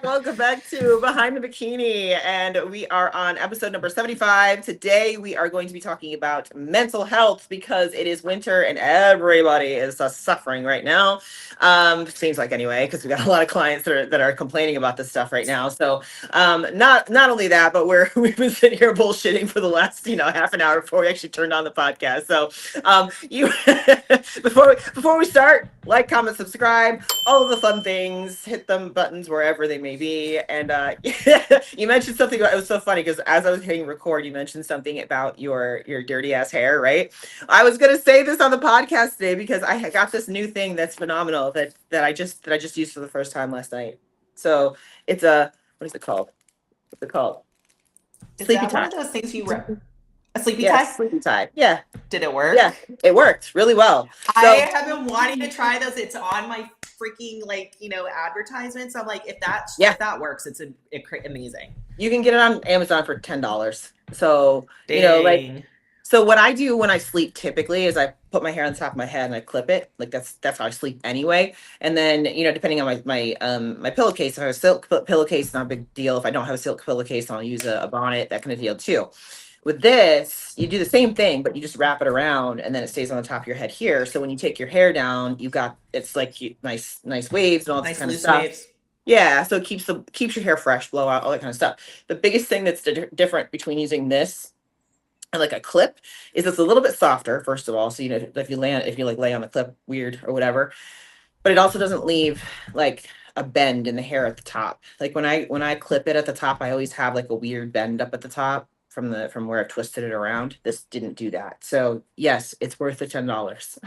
Welcome back to Behind the Bikini. And we are on episode number 75. Today, we are going to be talking about mental health because it is winter and everybody is suffering right now. Seems like anyway, because we got a lot of clients that are complaining about this stuff right now. So not only that, but we've been sitting here bullshitting for the last, half an hour before we actually turned on the podcast. So you before we start, like, comment, subscribe, all of the fun things, hit them buttons wherever they may be. And you mentioned something about, it was so funny because as I was hitting record, you mentioned something about your dirty ass hair, right? I was gonna say this on the podcast today because I got this new thing that's phenomenal that I just used for the first time last night. So it's what is it called? What's it called? Is Sleepy that tie. One of those things you wear? A sleepy tie? Sleepy tie. Yeah. Did it work? Yeah, it worked really well. I have been wanting to try those. It's on my freaking advertisements. I'm like, if that works, it's amazing. You can get it on Amazon for $10. So so what I do when I sleep typically is I put my hair on the top of my head and I clip it. Like that's how I sleep anyway. And then depending on my pillowcase, if I have a silk pillowcase, not a big deal. If I don't have a silk pillowcase, I'll use a bonnet, that kind of deal too. With this, you do the same thing, but you just wrap it around and then it stays on the top of your head here. So when you take your hair down, it's like nice waves and all this kind of stuff. Waves. Yeah, so it keeps your hair fresh, blow out, all that kind of stuff. The biggest thing that's different between using this and like a clip is it's a little bit softer, first of all. So if you lay on the clip weird or whatever, but it also doesn't leave like a bend in the hair at the top. Like when I clip it at the top, I always have like a weird bend up at the top from where I've twisted it around. This didn't do that. So yes, it's worth the $10.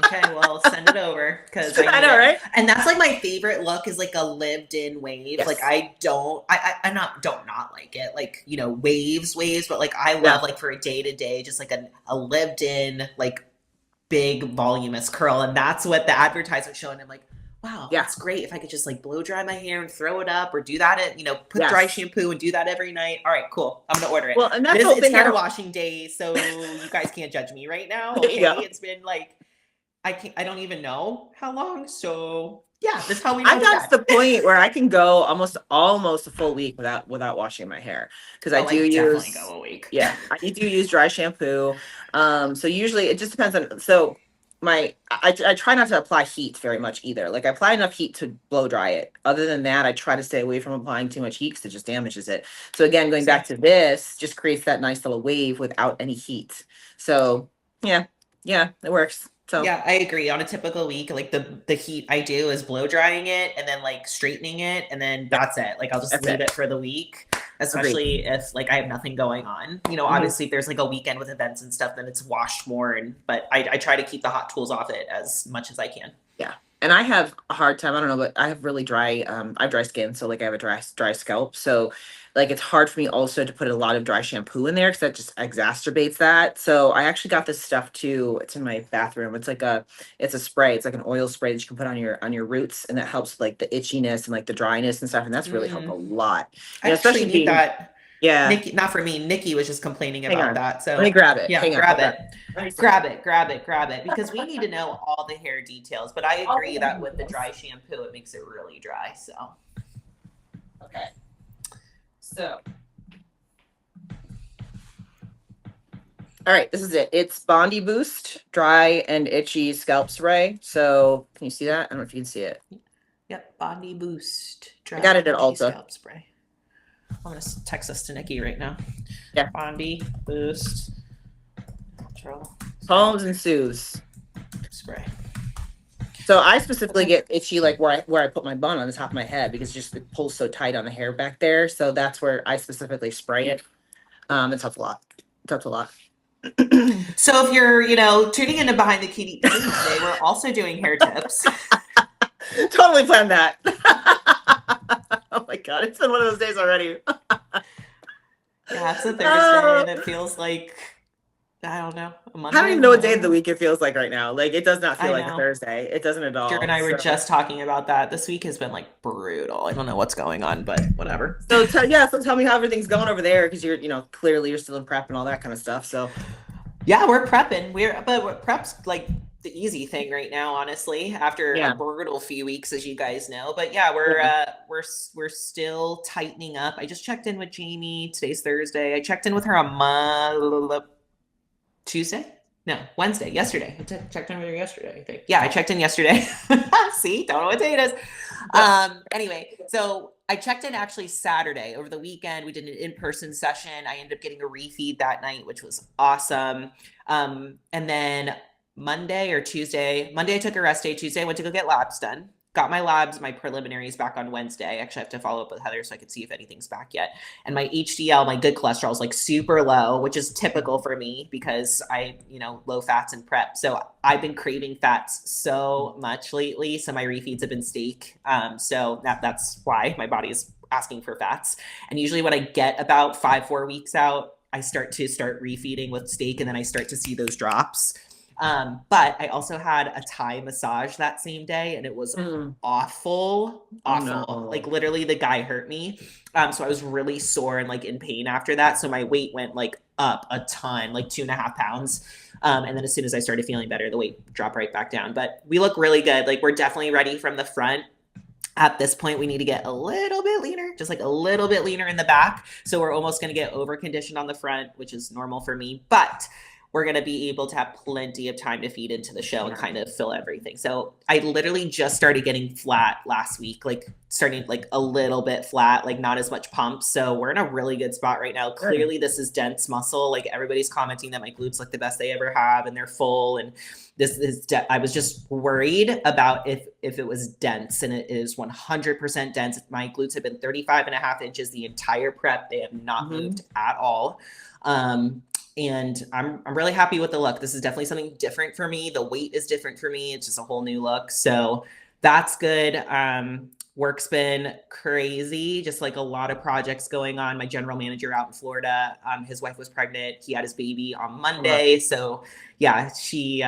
Okay, well, send it over because I know, right? And that's like my favorite look is like a lived-in wave. Yes. Like I don't not like it. Like waves, but like I love like for a day-to-day, just like a lived-in like big voluminous curl, and that's what the advertisement's showing. I'm like, wow, that's great. If I could just like blow dry my hair and throw it up, or do that at put dry shampoo and do that every night. All right, cool. I'm gonna order it. Well, and that's it's hair washing day, so you guys can't judge me right now. Okay, it's been like I don't even know how long. So yeah, this is how we know. I've got to the point where I can go almost a full week without washing my hair because I do definitely go a week. Yeah, I do use dry shampoo. So usually it just depends on I try not to apply heat very much either. Like I apply enough heat to blow dry it. Other than that, I try to stay away from applying too much heat because it just damages it. So again, going back to this, just creates that nice little wave without any heat. So yeah, it works. So yeah, I agree. On a typical week, like the heat I do is blow drying it and then like straightening it, and then that's it. Like I'll just leave it for the week. Especially if like I have nothing going on, obviously if there's like a weekend with events and stuff, then it's washed more. But I try to keep the hot tools off it as much as I can. Yeah. And I have a hard time. I don't know, but I have really dry, I have dry skin. So like I have a dry scalp. So like, it's hard for me also to put a lot of dry shampoo in there because that just exacerbates that. So I actually got this stuff too. It's in my bathroom. It's a spray. It's like an oil spray that you can put on your roots, and that helps like the itchiness and like the dryness and stuff. And that's really helped a lot. I especially need that. Yeah. Nikki, not for me. Nikki was just complaining about that. So let me grab it. Yeah, grab it. Because we need to know all the hair details. But I agree that with the dry shampoo, it makes it really dry. So. Okay. So. All right, this is it. It's Bondi Boost Dry and Itchy Scalp Spray. So can you see that? I don't know if you can see it. Yep, Bondi Boost Dry. I got it at Ulta. Scalp Spray. I'm going to text this to Nikki right now. Yeah. Bondi Boost. Calms and soothes. Spray. So I specifically get itchy like where I put my bun on the top of my head because it pulls so tight on the hair back there. So that's where I specifically spray it. It helps a lot. So if you're, tuning into Behind the Bikini today, we're also doing hair tips. Totally planned that. Oh my God, it's been one of those days already. Yeah, it's a Thursday and it feels like, I don't know, a Monday. I don't even know what day of the week it feels like right now. Like it does not feel like a Thursday. It doesn't at all. Drew and I were just talking about that. This week has been like brutal. I don't know what's going on, but whatever. So tell me how everything's going over there because you're, clearly you're still in prep and all that kind of stuff. So yeah, we're prepping. But prep's like the easy thing right now, honestly, after a brutal few weeks, as you guys know. But yeah, we're still tightening up. I just checked in with Jamie. Today's Thursday. I checked in with her on Tuesday. No, Wednesday, yesterday. I checked in with her yesterday, I think. Yeah, I checked in yesterday. See, don't know what day it is. Anyway, so I checked in actually Saturday. Over the weekend, we did an in-person session. I ended up getting a refeed that night, which was awesome. And then Monday, I took a rest day. Tuesday, I went to go get labs done. Got my labs, my preliminaries back on Wednesday. Actually, I have to follow up with Heather so I can see if anything's back yet. And my HDL, my good cholesterol is like super low, which is typical for me because I, low fats and prep. So I've been craving fats so much lately. So my refeeds have been steak. So that's why my body is asking for fats. And usually when I get about 4 weeks out, I start refeeding with steak, and then I start to see those drops. But I also had a Thai massage that same day, and it was awful. No. Like literally the guy hurt me. So I was really sore and like in pain after that. So my weight went like up a ton, like 2.5 pounds. And then as soon as I started feeling better, the weight dropped right back down. But we look really good. Like we're definitely ready from the front. At this point, we need to get a little bit leaner, just like a little bit leaner in the back. So we're almost going to get over conditioned on the front, which is normal for me. But we're going to be able to have plenty of time to feed into the show and kind of fill everything. So I literally just started getting flat last week, like starting like a little bit flat, like not as much pump. So we're in a really good spot right now. Clearly this is dense muscle. Like everybody's commenting that my glutes look the best they ever have and they're full. And this is, I was just worried about if it was dense, and it is 100% dense. My glutes have been 35.5 inches the entire prep. They have not moved at all. And I'm really happy with the look. This is definitely something different for me. The weight is different for me. It's just a whole new look. So that's good. Work's been crazy, just like a lot of projects going on. My general manager out in Florida, his wife was pregnant. He had his baby on Monday. So yeah, he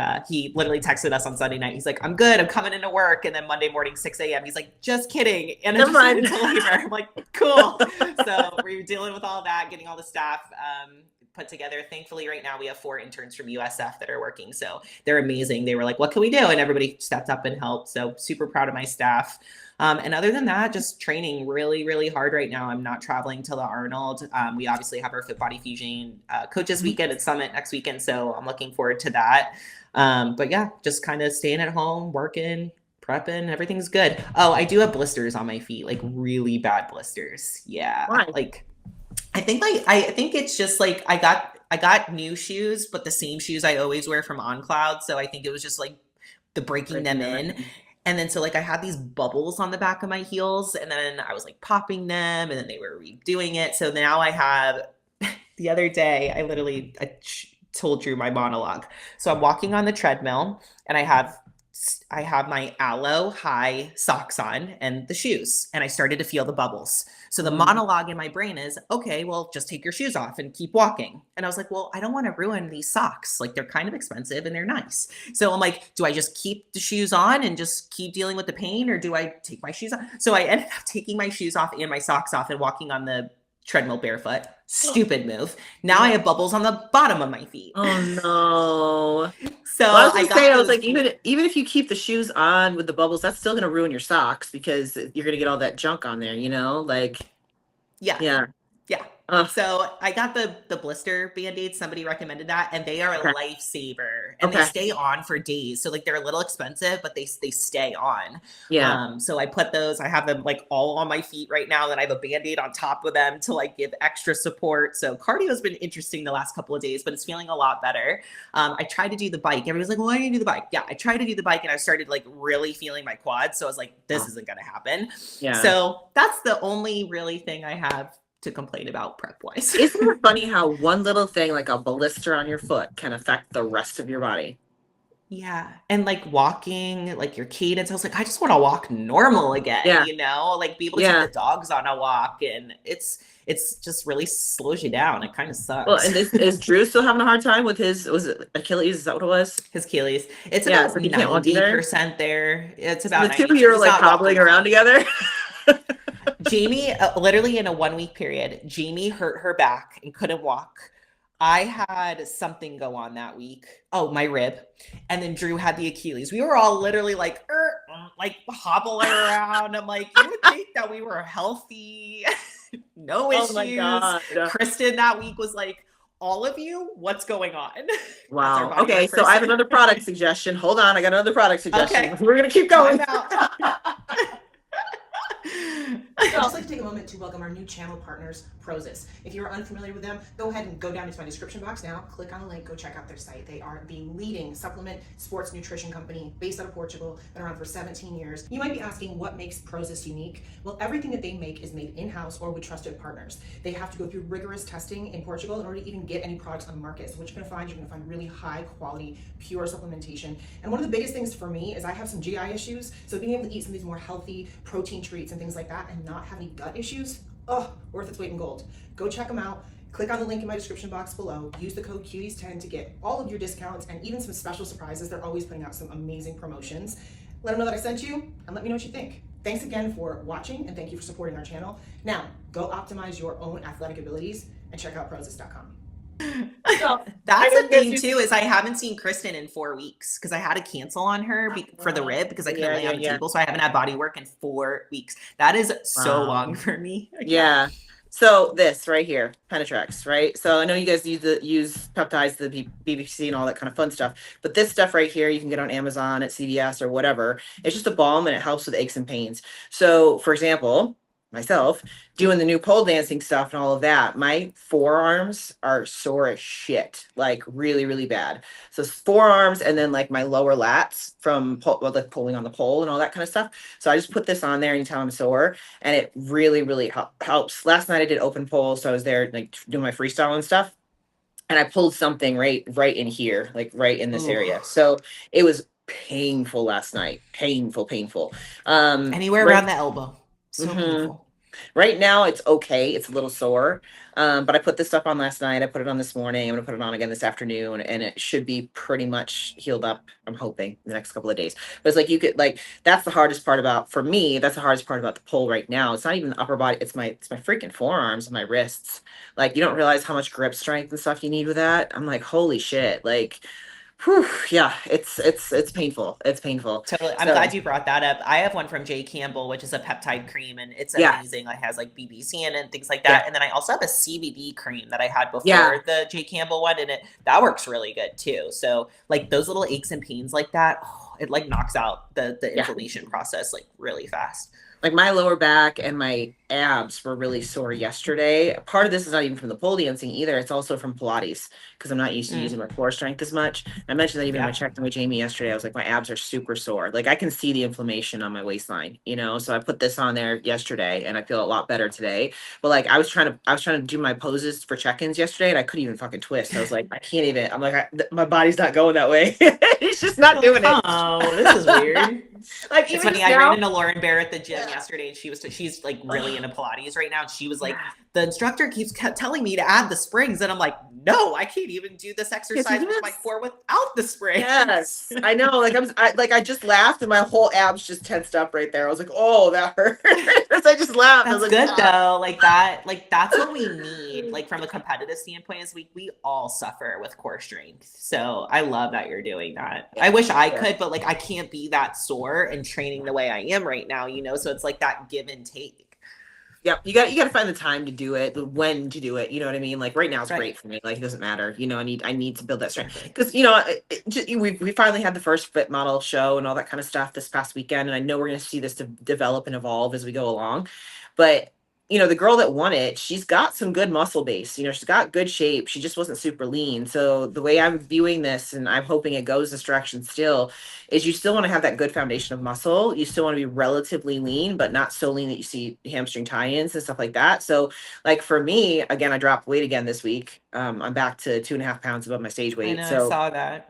literally texted us on Sunday night. He's like, I'm good. I'm coming into work. And then Monday morning, 6 a.m. He's like, just kidding. And I just went into labor. I'm like, cool. So we're dealing with all that, getting all the staff put together. Thankfully, right now we have 4 interns from USF that are working. So they're amazing. They were like, what can we do? And everybody stepped up and helped. So super proud of my staff. And other than that, just training really, really hard right now. I'm not traveling to the Arnold. We obviously have our Fit Body Fusion Coaches Weekend at Summit next weekend. So I'm looking forward to that. But yeah, just kind of staying at home, working, prepping, everything's good. Oh, I do have blisters on my feet, like really bad blisters. Yeah. Why? Like, I think it's just like I got new shoes, but the same shoes I always wear from On Cloud. So I think it was just like the breaking them in. And then so like I had these bubbles on the back of my heels, and then I was like popping them, and then they were redoing it. So now I have, the other day, I told Drew my monologue. So I'm walking on the treadmill, and I have my Aloe high socks on and the shoes, and I started to feel the bubbles. So the monologue in my brain is, okay, well, just take your shoes off and keep walking. And I was like, well, I don't want to ruin these socks. Like they're kind of expensive and they're nice. So I'm like, do I just keep the shoes on and just keep dealing with the pain, or do I take my shoes off? So I ended up taking my shoes off and my socks off and walking on the treadmill barefoot. Stupid move. Now I have bubbles on the bottom of my feet. Oh no. So well, I was like, even if you keep the shoes on with the bubbles, that's still gonna ruin your socks because you're gonna get all that junk on there, like yeah. So I got the blister Band-Aids. Somebody recommended that, and they are a lifesaver, and they stay on for days. So like they're a little expensive, but they stay on. Yeah. So I put those, I have them like all on my feet right now. Then I have a Band-Aid on top of them to like give extra support. So cardio has been interesting the last couple of days, but it's feeling a lot better. I tried to do the bike. Everybody's like, well, why do you do the bike? Yeah, I tried to do the bike, and I started like really feeling my quads. So I was like, this isn't going to happen. Yeah. So that's the only really thing I have to complain about prep wise. Isn't it funny how one little thing like a blister on your foot can affect the rest of your body? Yeah. And like walking, like your cadence, I was like, I just want to walk normal again, like be able to take the dogs on a walk, and it's just really slows you down. It kind of sucks. Well, and is Drew still having a hard time with was it Achilles? Is that what it was? His Achilles. It's about 90% there. It's about the 2 of you are like hobbling around together. Jamie, literally in a 1 week period, Jamie hurt her back and couldn't walk. I had something go on that week. Oh, my rib. And then Drew had the Achilles. We were all literally like hobbling around. I'm like, you would think that we were healthy, no issues. Oh my God. Kristen that week was like, all of you, what's going on? Wow. Okay, so I have another product suggestion. Hold on, I got another product suggestion. Okay. We're gonna keep going. I'd just like to take a moment to welcome our new channel partners, Prozis. If you're unfamiliar with them, go ahead and go down into my description box now, click on the link, go check out their site. They are the leading supplement sports nutrition company based out of Portugal, been around for 17 years. You might be asking what makes Prozis unique? Well, everything that they make is made in-house or with trusted partners. They have to go through rigorous testing in Portugal in order to even get any products on the market. So what you're gonna find really high quality, pure supplementation. And one of the biggest things for me is I have some GI issues, so being able to eat some of these more healthy protein treats and things like that and not have any gut issues, worth its weight in gold. Go check them out. Click on the link in my description box below. Use the code Cuties10 to get all of your discounts and even some special surprises. They're always putting out some amazing promotions. Let them know that I sent you and let me know what you think. Thanks again for watching and thank you for supporting our channel. Now, go optimize your own athletic abilities and check out Prozis.com. So, that's the thing too, is I haven't seen Kristen in 4 weeks because I had to cancel on her for the rib because I couldn't lay on the table. So I haven't had body work in 4 weeks. That is so long for me. Yeah. So this right here, Penetrex, right? So I know you guys use peptides, the BBC and all that kind of fun stuff, but this stuff right here, you can get on Amazon, at CVS or whatever. It's just a balm and it helps with aches and pains. So for example, myself doing the new pole dancing stuff and all of that, my forearms are sore as shit, like really, really bad. So forearms and then like my lower lats from like pulling on the pole and all that kind of stuff. So I just put this on there anytime I'm sore and it really, really helps. Last night I did open pole, so I was there like doing my freestyle and stuff. And I pulled something right in here, like right in this area. So it was painful last night. Painful. Anywhere around the elbow. So painful. Right now it's okay. It's a little sore. But I put this stuff on last night. I put it on this morning. I'm gonna put it on again this afternoon and it should be pretty much healed up. I'm hoping the next couple of days. But it's like you could like that's the hardest part about for me, that's the hardest part about the pole right now. It's not even the upper body, it's my freaking forearms and my wrists. Like you don't realize how much grip strength and stuff you need with that. I'm like, holy shit. Like whew, yeah, it's painful. It's painful. Totally. I'm glad you brought that up. I have one from J. Campbell, which is a peptide cream, and it's amazing. It has like BBC in it and things like that. And then I also have a CBD cream that I had before the J. Campbell one, and that works really good too. So like those little aches and pains like that, it like knocks out the inflammation process like really fast. Like my lower back and my abs were really sore yesterday. Part of this is not even from the pole dancing either. It's also from Pilates because I'm not used to using my core strength as much. I mentioned that even when I checked in with Jamie yesterday, I was like, my abs are super sore. Like I can see the inflammation on my waistline, you know? So I put this on there yesterday and I feel a lot better today. But like I was trying to do my poses for check-ins yesterday and I couldn't even fucking twist. I was like, I can't even, I'm like, my body's not going that way. It's just not doing it. Oh, this is weird. Like it's funny. I ran into Lauren Bear at the gym yesterday, and she's like really into Pilates right now. And she was like, the instructor kept telling me to add the springs, and I'm like, no, I can't even do this exercise with my core without the springs. Yes, I know. Like I just laughed, and my whole abs just tensed up right there. I was like, oh, that hurt. I just laughed. That's I was like, good though. Like that's what we need. Like from a competitive standpoint, is we all suffer with core strength. So I love that you're doing that. I wish I could, but like I can't be that sore and training the way I am right now, you know? So it's like that give and take. Yep. You got to find the time to do it, when to do it. You know what I mean? Like right now it's great for me. Like it doesn't matter. You know, I need to build that strength because, you know, we finally had the first fit model show and all that kind of stuff this past weekend. And I know we're going to see this develop and evolve as we go along, but you know, the girl that won it, she's got some good muscle base, you know, she's got good shape. She just wasn't super lean. So the way I'm viewing this, and I'm hoping it goes this direction still, is you still want to have that good foundation of muscle. You still want to be relatively lean, but not so lean that you see hamstring tie-ins and stuff like that. So like for me, again, I dropped weight again this week. I'm back to 2.5 pounds above my stage weight. I saw that.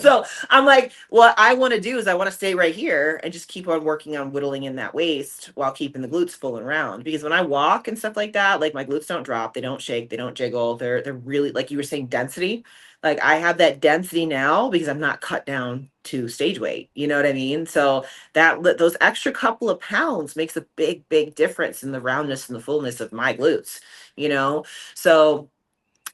So I'm like, what I want to do is I want to stay right here and just keep on working on whittling in that waist while keeping the glutes full and round. Because when I walk and stuff like that, like my glutes don't drop, they don't shake, they don't jiggle. They're really, like you were saying, density. Like I have that density now because I'm not cut down to stage weight. You know what I mean? So that those extra couple of pounds makes a big difference in the roundness and the fullness of my glutes, you know? So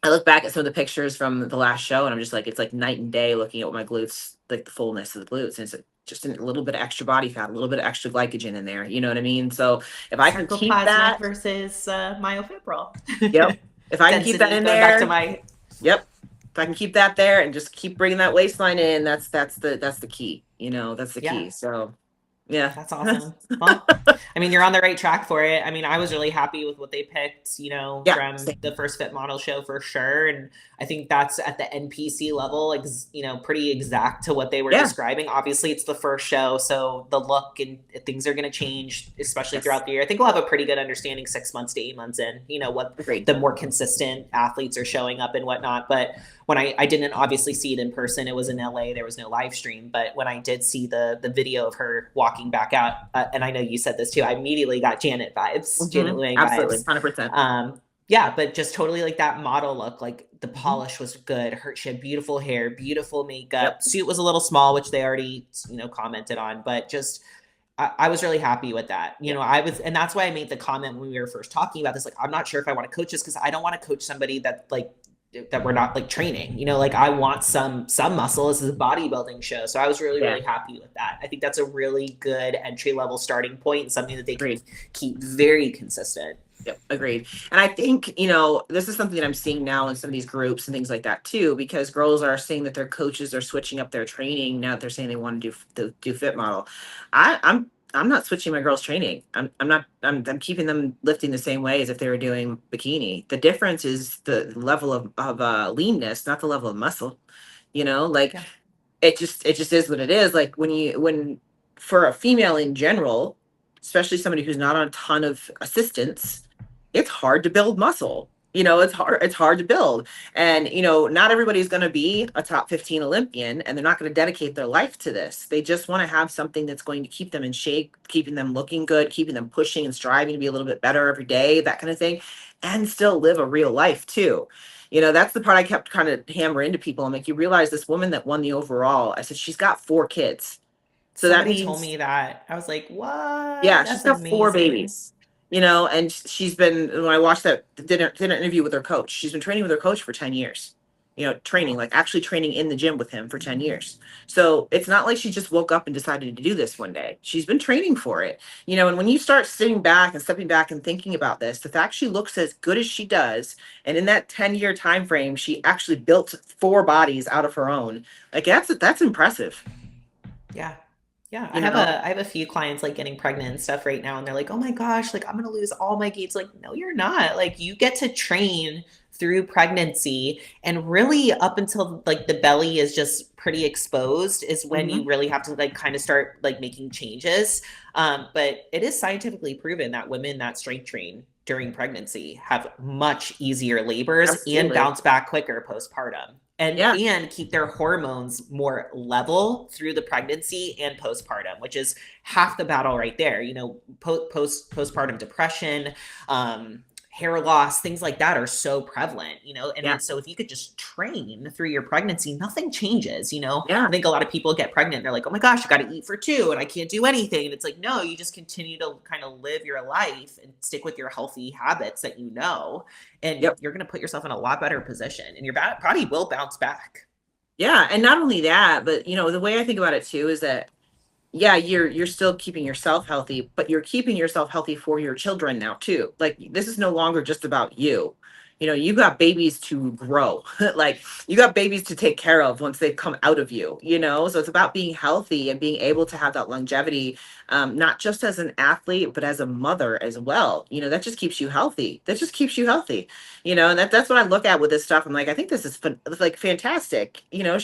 I look back at some of the pictures from the last show and I'm just like, it's like night and day looking at what my glutes, like the fullness of the glutes. And it's just a little bit of extra body fat, a little bit of extra glycogen in there. You know what I mean? So if I can keep that versus myofibril. Yep. If I can keep that in there, back to my yep. If I can keep that there and just keep bringing that waistline in, that's the key. You know, that's the key. So yeah, that's awesome. Well, I mean, you're on the right track for it. I mean, I was really happy with what they picked, you know, from the first Fit Model show for sure. And I think that's at the NPC level, like, you know, pretty exact to what they were describing. Obviously, it's the first show, so the look and things are going to change, especially throughout the year. I think we'll have a pretty good understanding 6 months to 8 months in, you know, what the more consistent athletes are showing up and whatnot. But when I didn't obviously see it in person, it was in LA, there was no live stream. But when I did see the video of her walking back out, and I know you said this too, I immediately got Janet vibes, Janet Wang absolutely, vibes. 100%. Yeah, but just totally like that model look, like the polish was good. She had beautiful hair, beautiful makeup. Suit was a little small, which they already, you know, commented on, but just, I was really happy with that. You know, and that's why I made the comment when we were first talking about this, like, I'm not sure if I want to coach this because I don't want to coach somebody that we're not like training, you know, like I want some muscle. This is a bodybuilding show. So I was really happy with that. I think that's a really good entry level starting point and something that they can keep very consistent. Yep, agreed. And I think, you know, this is something that I'm seeing now in some of these groups and things like that too, because girls are saying that their coaches are switching up their training now that they're saying they want to do Fit Model. I'm not switching my girls' training. I'm keeping them lifting the same way as if they were doing bikini. The difference is the level of leanness, not the level of muscle. You know, like it just is what it is. Like when for a female in general, especially somebody who's not on a ton of assistance, it's hard to build muscle. You know, it's hard to build. And, you know, not everybody's going to be a top 15 Olympian and they're not going to dedicate their life to this. They just want to have something that's going to keep them in shape, keeping them looking good, keeping them pushing and striving to be a little bit better every day, that kind of thing, and still live a real life too. You know, that's the part I kept kind of hammering into people. I'm like, you realize this woman that won the overall, I said, she's got 4 kids. So somebody that means, told me that. I was like, what? Yeah, she's got 4 babies. You know, and she's been, when I watched that dinner interview with her coach, she's been training with her coach for 10 years, you know, actually training in the gym with him for 10 years. So it's not like she just woke up and decided to do this one day. She's been training for it, you know, and when you start sitting back and stepping back and thinking about this, the fact she looks as good as she does, and in that 10-year time frame, she actually built 4 bodies out of her own. Like that's impressive. Yeah. Yeah, I have a few clients like getting pregnant and stuff right now, and they're like, "Oh my gosh, like I'm gonna lose all my gains." Like, no, you're not. Like, you get to train through pregnancy, and really up until like the belly is just pretty exposed is when you really have to like kind of start like making changes. But it is scientifically proven that women that strength train during pregnancy have much easier labors and bounce back quicker postpartum. And keep their hormones more level through the pregnancy and postpartum, which is half the battle right there. You know, postpartum depression, hair loss, things like that are so prevalent, you know? And so if you could just train through your pregnancy, nothing changes, you know? I think a lot of people get pregnant. They're like, oh my gosh, I got to eat for 2 and I can't do anything. And it's like, no, you just continue to kind of live your life and stick with your healthy habits that you know, and you're going to put yourself in a lot better position and your body will bounce back. Yeah. And not only that, but you know, the way I think about it too, is that you're still keeping yourself healthy, but you're keeping yourself healthy for your children now too. Like this is no longer just about you. You know, you got babies to grow. Like you got babies to take care of once they've come out of you, you know? So it's about being healthy and being able to have that longevity, not just as an athlete, but as a mother as well. You know, that just keeps you healthy. You know, and that's what I look at with this stuff. I'm like, I think this is like fantastic. You know,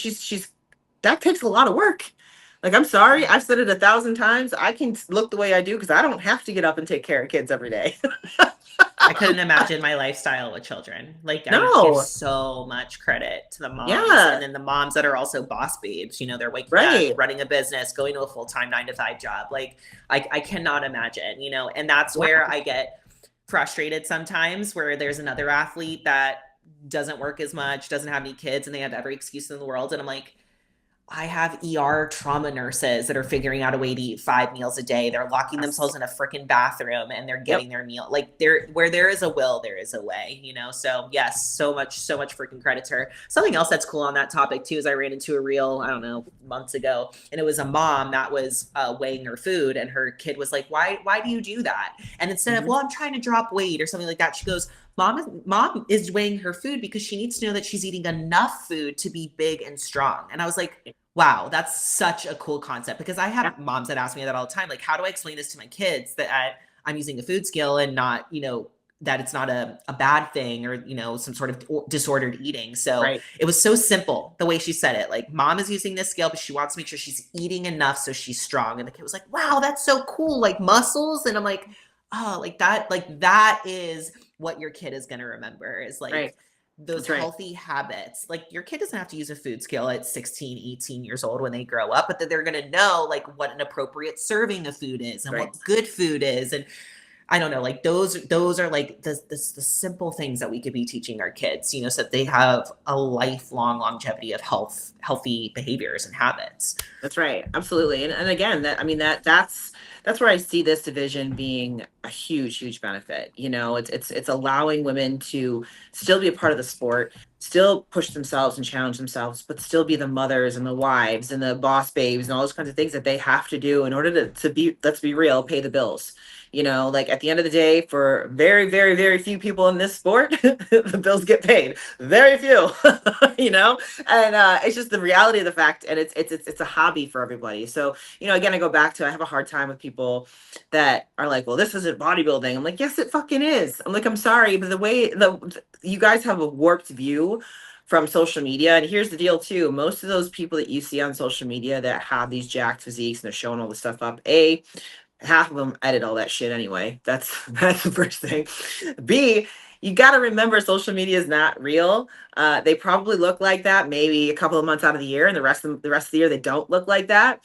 that takes a lot of work. Like, I'm sorry, I've said it 1,000 times. I can look the way I do because I don't have to get up and take care of kids every day. I couldn't imagine my lifestyle with children. Like, I would give so much credit to the moms. And then the moms that are also boss babes, you know, they're waking up, running a business, going to a full-time 9-to-5 job. Like, I cannot imagine, you know, and that's where I get frustrated sometimes, where there's another athlete that doesn't work as much, doesn't have any kids, and they have every excuse in the world. And I'm like, I have ER trauma nurses that are figuring out a way to eat 5 meals a day. They're locking themselves in a freaking bathroom and they're getting their meal. Like where there is a will, there is a way, you know? So yes, so much freaking credit to her. Something else that's cool on that topic too, is I ran into a reel, I don't know, months ago, and it was a mom that was weighing her food, and her kid was like, why do you do that? And instead of, well, I'm trying to drop weight or something like that, she goes, mom is weighing her food because she needs to know that she's eating enough food to be big and strong. And I was like, wow, that's such a cool concept, because I have moms that ask me that all the time. Like, how do I explain this to my kids that I'm using a food scale and not, you know, that it's not a bad thing or, you know, some sort of disordered eating. So it was so simple the way she said it. Like, mom is using this scale, but she wants to make sure she's eating enough so she's strong. And the kid was like, wow, that's so cool. Like muscles. And I'm like, oh, like that is what your kid is going to remember, is like those healthy habits. Like, your kid doesn't have to use a food scale at 16, 18 years old when they grow up, but that they're going to know like what an appropriate serving of food is and what good food is. And I don't know, like those are like the simple things that we could be teaching our kids, you know, so that they have a lifelong longevity of healthy behaviors and habits. That's right. Absolutely. And again, that's where I see this division being a huge benefit. You know, it's allowing women to still be a part of the sport, still push themselves and challenge themselves, but still be the mothers and the wives and the boss babes and all those kinds of things that they have to do in order to be, let's be real, pay the bills. You know, like at the end of the day, for very few people in this sport, the bills get paid. Very few, you know, and it's just the reality of the fact, and it's a hobby for everybody. So, you know, again, I go back to, I have a hard time with people that are like, well, this isn't bodybuilding. I'm like, yes, it fucking is. I'm like, I'm sorry, but the way you guys have a warped view from social media. And here's the deal too. Most of those people that you see on social media that have these jacked physiques and they're showing all this stuff up, half of them edit all that shit anyway. That's the first thing. B, you got to remember social media is not real. They probably look like that maybe a couple of months out of the year, and the rest of the year they don't look like that.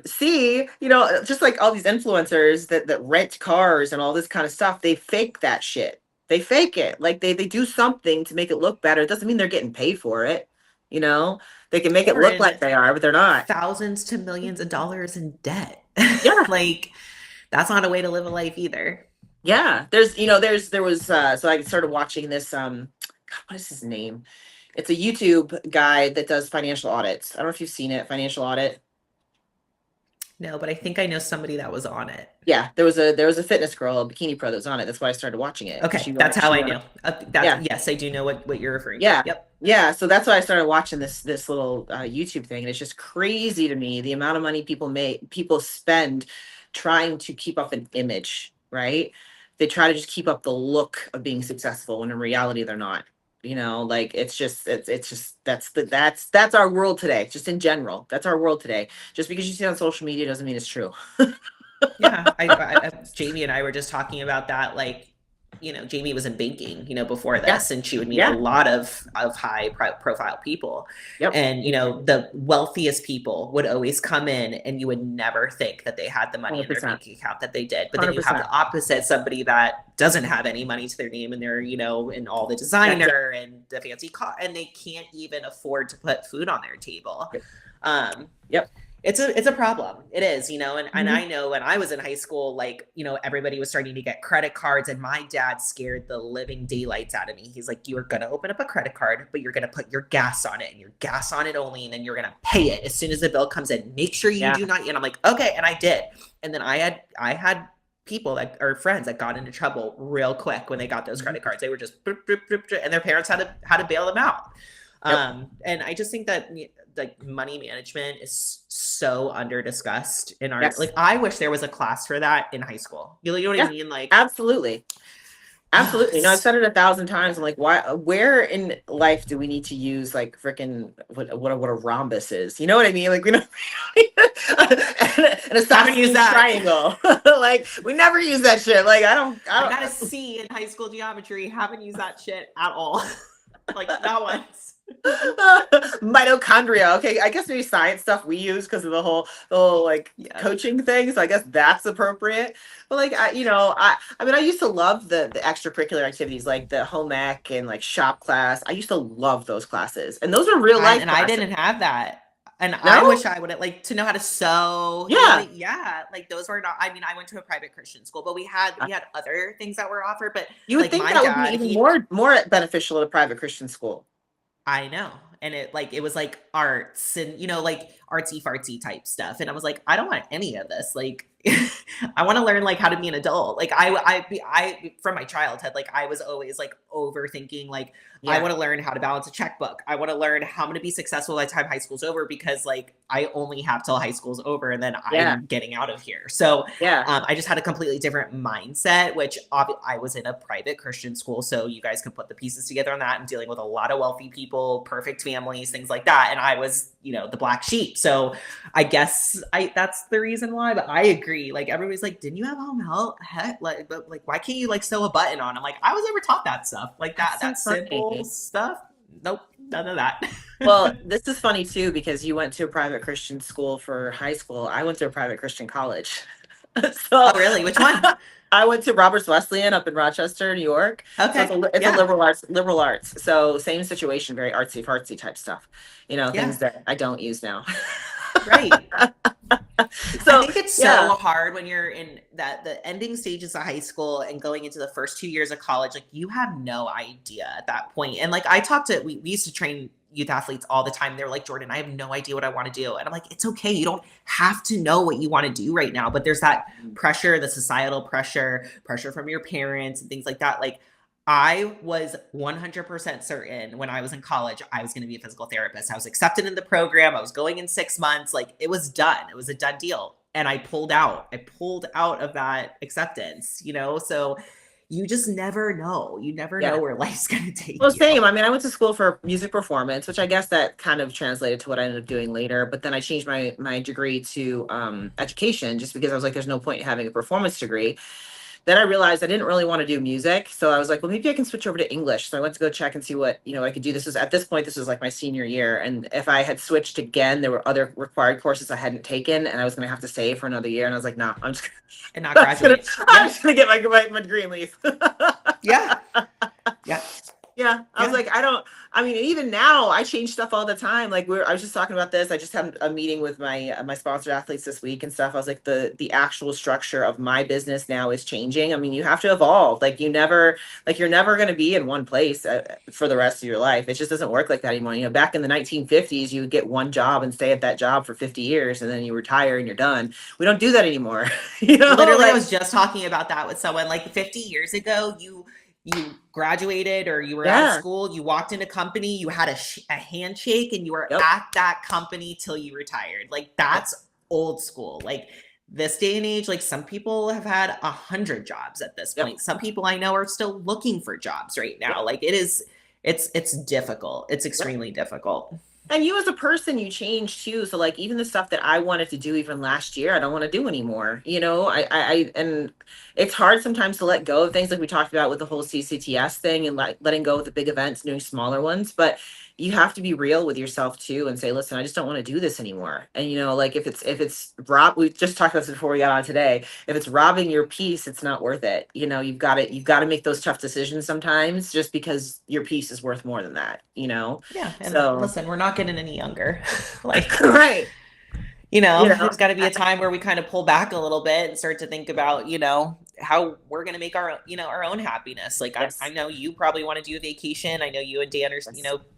C, you know, just like all these influencers that rent cars and all this kind of stuff, they fake that shit. They fake it. Like they do something to make it look better. It doesn't mean they're getting paid for it. You know, they can make it look like they are, but they're not. Thousands to millions of dollars in debt. Yeah. Like, that's not a way to live a life either. Yeah. There was, so I started watching this, God, what is his name? It's a YouTube guy that does financial audits. I don't know if you've seen it, Financial Audit. No, but I think I know somebody that was on it. Yeah, there was a fitness girl, a bikini pro that was on it. That's why I started watching it. Okay, that's how I know. Yes, I do know what you're referring to. Yep. Yeah, so that's why I started watching this little YouTube thing, and it's just crazy to me the amount of money people spend trying to keep up an image, right? They try to just keep up the look of being successful when in reality they're not. You know, like it's just that's our world today. Just in general, that's our world today. Just because you see it on social media doesn't mean it's true. Yeah, Jamie and I were just talking about that. Like, you know, Jamie was in banking, you know, before this, and she would meet a lot of high profile people. And, you know, the wealthiest people would always come in and you would never think that they had the money 100%. In their bank account that they did. But then you have the opposite, somebody that doesn't have any money to their name, and they're, you know, in all the designer and the fancy car, and they can't even afford to put food on their table. It's a problem. It is, you know, and I know when I was in high school, like, you know, everybody was starting to get credit cards, and my dad scared the living daylights out of me. He's like, you are going to open up a credit card, but you're going to put your gas on it, and your gas on it only. And then you're going to pay it as soon as the bill comes in. Make sure you do not. And I'm like, okay. And I did. And then I had people that are friends that got into trouble real quick when they got those credit cards. They were just, and their parents had to bail them out. And I just think that like money management is so under discussed in our, like, I wish there was a class for that in high school. You know what I mean? Like, absolutely. No, I've said it 1,000 times. I'm like, where in life do we need to use like freaking what a rhombus is? You know what I mean? Like, we don't and a triangle. Like, we never use that shit. Like, I got a C in high school geometry. Haven't used that shit at all. Like, not once. Mitochondria. Okay, I guess maybe science stuff we use because of the whole like coaching thing. So I guess that's appropriate. But like I mean, I used to love the extracurricular activities like the home ec and like shop class. I used to love those classes, and those are real life. And classes. I didn't have that. And No? I wish I would have, like, to know how to sew. Yeah. Yeah. Like, those were not, I mean, I went to a private Christian school, but we had other things that were offered. But You would like think my that would be dad, even more beneficial at a private Christian school. I know. And it was like arts and, like artsy fartsy type stuff. And I was like, I don't want any of this. Like, I want to learn like how to be an adult. Like I from my childhood, like I was always like overthinking, like, I want to learn how to balance a checkbook. I want to learn how I'm going to be successful by the time high school's over, because like I only have till high school's over and then I'm getting out of here. So I just had a completely different mindset, which I was in a private Christian school. So you guys can put the pieces together on that, and dealing with a lot of wealthy people, perfect families, things like that. And I was, the black sheep. So I guess that's the reason why, but I agree. Like everybody's like, didn't you have home health? Heck, like, but like, why can't you like sew a button on? I'm like, I was never taught that stuff. Like that simple stuff. Nope. None of that. Well, this is funny too, because you went to a private Christian school for high school. I went to a private Christian college. Oh, really? Which one? I went to Roberts Wesleyan up in Rochester, New York. Okay. So it's a liberal arts. So same situation, very artsy fartsy type stuff. Things that I don't use now. Right. So I think it's so hard when you're in the ending stages of high school and going into the first 2 years of college. Like you have no idea at that point. And like we used to train youth athletes all the time. They're like, Jordan, I have no idea what I want to do. And I'm like, it's okay. You don't have to know what you want to do right now. But there's that pressure, the societal pressure from your parents and things like that. Like I was 100% certain when I was in college, I was going to be a physical therapist. I was accepted in the program. I was going in 6 months. Like it was done. It was a done deal. And I pulled out of that acceptance, so you just never know. You never know where life's going to take you. Well, same. I mean, I went to school for music performance, which I guess that kind of translated to what I ended up doing later. But then I changed my degree to education, just because I was like, there's no point in having a performance degree. Then I realized I didn't really want to do music. So I was like, well, maybe I can switch over to English. So I went to go check and see what, I could do. At this point, this was like my senior year. And if I had switched again, there were other required courses I hadn't taken, and I was going to have to stay for another year. And I was like, no, I'm just and not graduate. I'm just going to get my degree and leave. Yeah. I was like, even now I change stuff all the time. Like I was just talking about this. I just had a meeting with my sponsored athletes this week and stuff. I was like, the actual structure of my business now is changing. I mean, you have to evolve. Like you're never going to be in one place for the rest of your life. It just doesn't work like that anymore. Back in the 1950s, you would get one job and stay at that job for 50 years and then you retire and you're done. We don't do that anymore. Literally, I was just talking about that with someone. Like 50 years ago, you graduated or you were out of school, you walked in a company, you had a handshake, and you were at that company till you retired. Like that's old school. Like this day and age, like some people have had 100 jobs at this point. Some people I know are still looking for jobs right now. Like it's difficult. It's extremely difficult. And you as a person, you change too. So like even the stuff that I wanted to do even last year, I don't want to do anymore. And it's hard sometimes to let go of things like we talked about with the whole CCTS thing and letting go of the big events, doing smaller ones. But you have to be real with yourself too and say, listen, I just don't want to do this anymore. And like if it's we just talked about this before we got on today. If it's robbing your peace, it's not worth it. You've got to make those tough decisions sometimes, just because your peace is worth more than that. Yeah. And so listen, we're not getting any younger. Like right. There's got to be a time where we kind of pull back a little bit and start to think about, how we're going to make our own happiness. Like I know you probably want to do a vacation. I know you and Dan are,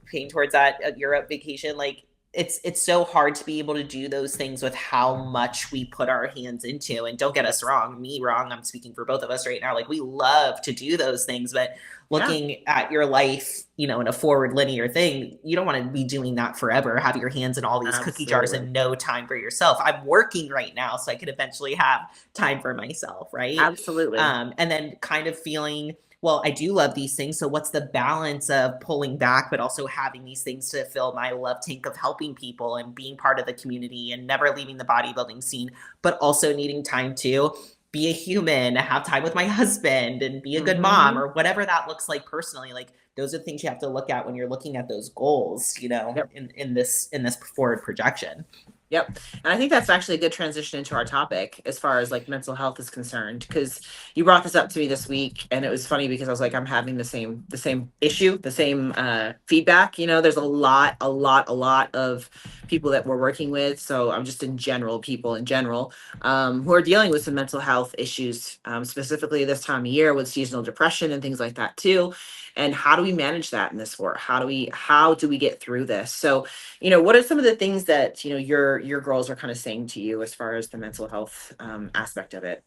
paying towards that Europe vacation. Like it's so hard to be able to do those things with how much we put our hands into. And don't get us wrong, I'm speaking for both of us right now. Like we love to do those things, but looking at your life, in a forward linear thing, you don't want to be doing that forever. Have your hands in all these cookie jars and no time for yourself. I'm working right now, so I could eventually have time for myself. Right. Absolutely. And then kind of feeling, well, I do love these things. So what's the balance of pulling back, but also having these things to fill my love tank of helping people and being part of the community and never leaving the bodybuilding scene, but also needing time to be a human, have time with my husband and be a good mom or whatever that looks like personally. Like those are the things you have to look at when you're looking at those goals, in this forward projection. Yep. And I think that's actually a good transition into our topic as far as like mental health is concerned, because you brought this up to me this week and it was funny because I was like, I'm having the same issue, the same feedback. There's a lot of people that we're working with. So I'm just in general, people in general, who are dealing with some mental health issues, specifically this time of year with seasonal depression and things like that too. And how do we manage that in this sport? How do we get through this? So what are some of the things that, your girls are kind of saying to you as far as the mental health aspect of it?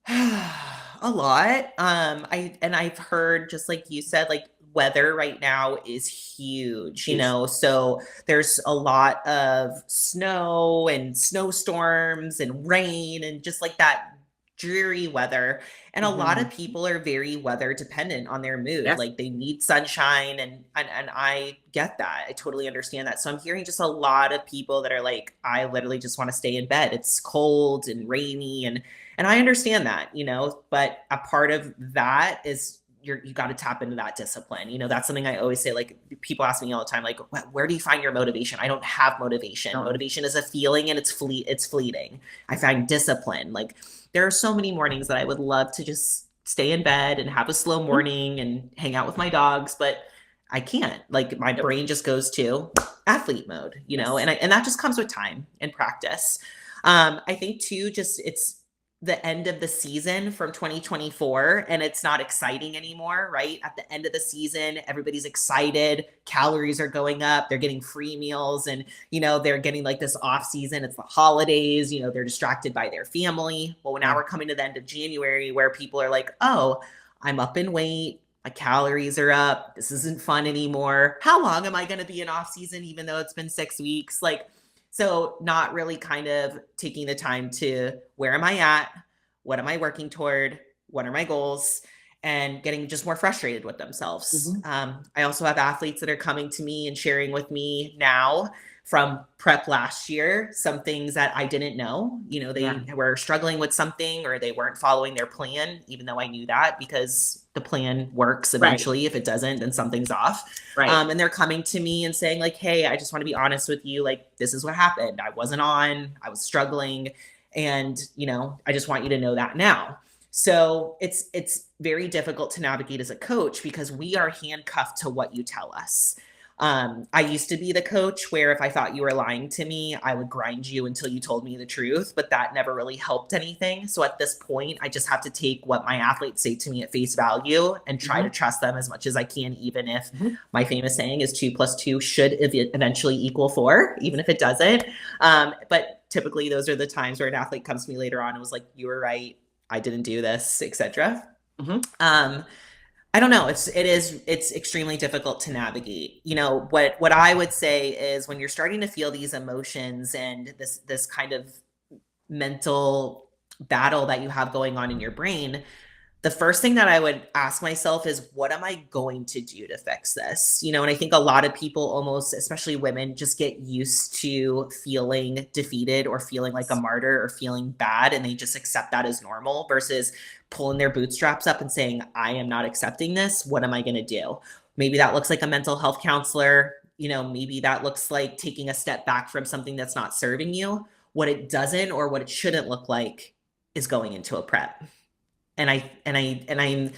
A lot. I've heard, just like you said, like weather right now is huge, so there's a lot of snow and snowstorms and rain and just like that dreary weather. And a lot of people are very weather dependent on their mood. Yes. Like they need sunshine, and I get that. I totally understand that. So I'm hearing just a lot of people that are like, I literally just want to stay in bed. It's cold and rainy, and I understand that, but a part of that is you got to tap into that discipline. That's something I always say. Like people ask me all the time, like, where do you find your motivation? I don't have motivation. No. Motivation is a feeling, and it's fleeting. I find discipline. Like there are so many mornings that I would love to just stay in bed and have a slow morning and hang out with my dogs, but I can't. Like my brain just goes to athlete mode, and that just comes with time and practice. I think too, just it's the end of the season from 2024, and it's not exciting anymore, right? At the end of the season, everybody's excited, calories are going up, they're getting free meals, and they're getting like this off season, it's the holidays, they're distracted by their family. Well, now we're coming to the end of January where people are like, oh, I'm up in weight, my calories are up, this isn't fun anymore. How long am I going to be in off season even though it's been 6 weeks? So not really kind of taking the time to, where am I at? What am I working toward? What are my goals? And getting just more frustrated with themselves. I also have athletes that are coming to me and sharing with me now from prep last year, some things that I didn't know. They were struggling with something, or they weren't following their plan, even though I knew that, because the plan works eventually. Right. If it doesn't, then something's off. Right. And they're coming to me and saying like, hey, I just want to be honest with you. Like, this is what happened. I wasn't on, I was struggling. And, I just want you to know that now. So it's very difficult to navigate as a coach because we are handcuffed to what you tell us. I used to be the coach where if I thought you were lying to me, I would grind you until you told me the truth, but that never really helped anything. So at this point, I just have to take what my athletes say to me at face value and try to trust them as much as I can, even if my famous saying is 2 + 2 should eventually equal 4, even if it doesn't. But typically those are the times where an athlete comes to me later on and was like, you were right, I didn't do this, etc. I don't know. It's extremely difficult to navigate. What I would say is when you're starting to feel these emotions and this kind of mental battle that you have going on in your brain, the first thing that I would ask myself is, what am I going to do to fix this? And I think a lot of people, almost, especially women, just get used to feeling defeated or feeling like a martyr or feeling bad, and they just accept that as normal versus pulling their bootstraps up and saying, I am not accepting this. What am I going to do? Maybe that looks like a mental health counselor. Maybe that looks like taking a step back from something that's not serving you. What it doesn't, or what it shouldn't look like, is going into a prep. And I'm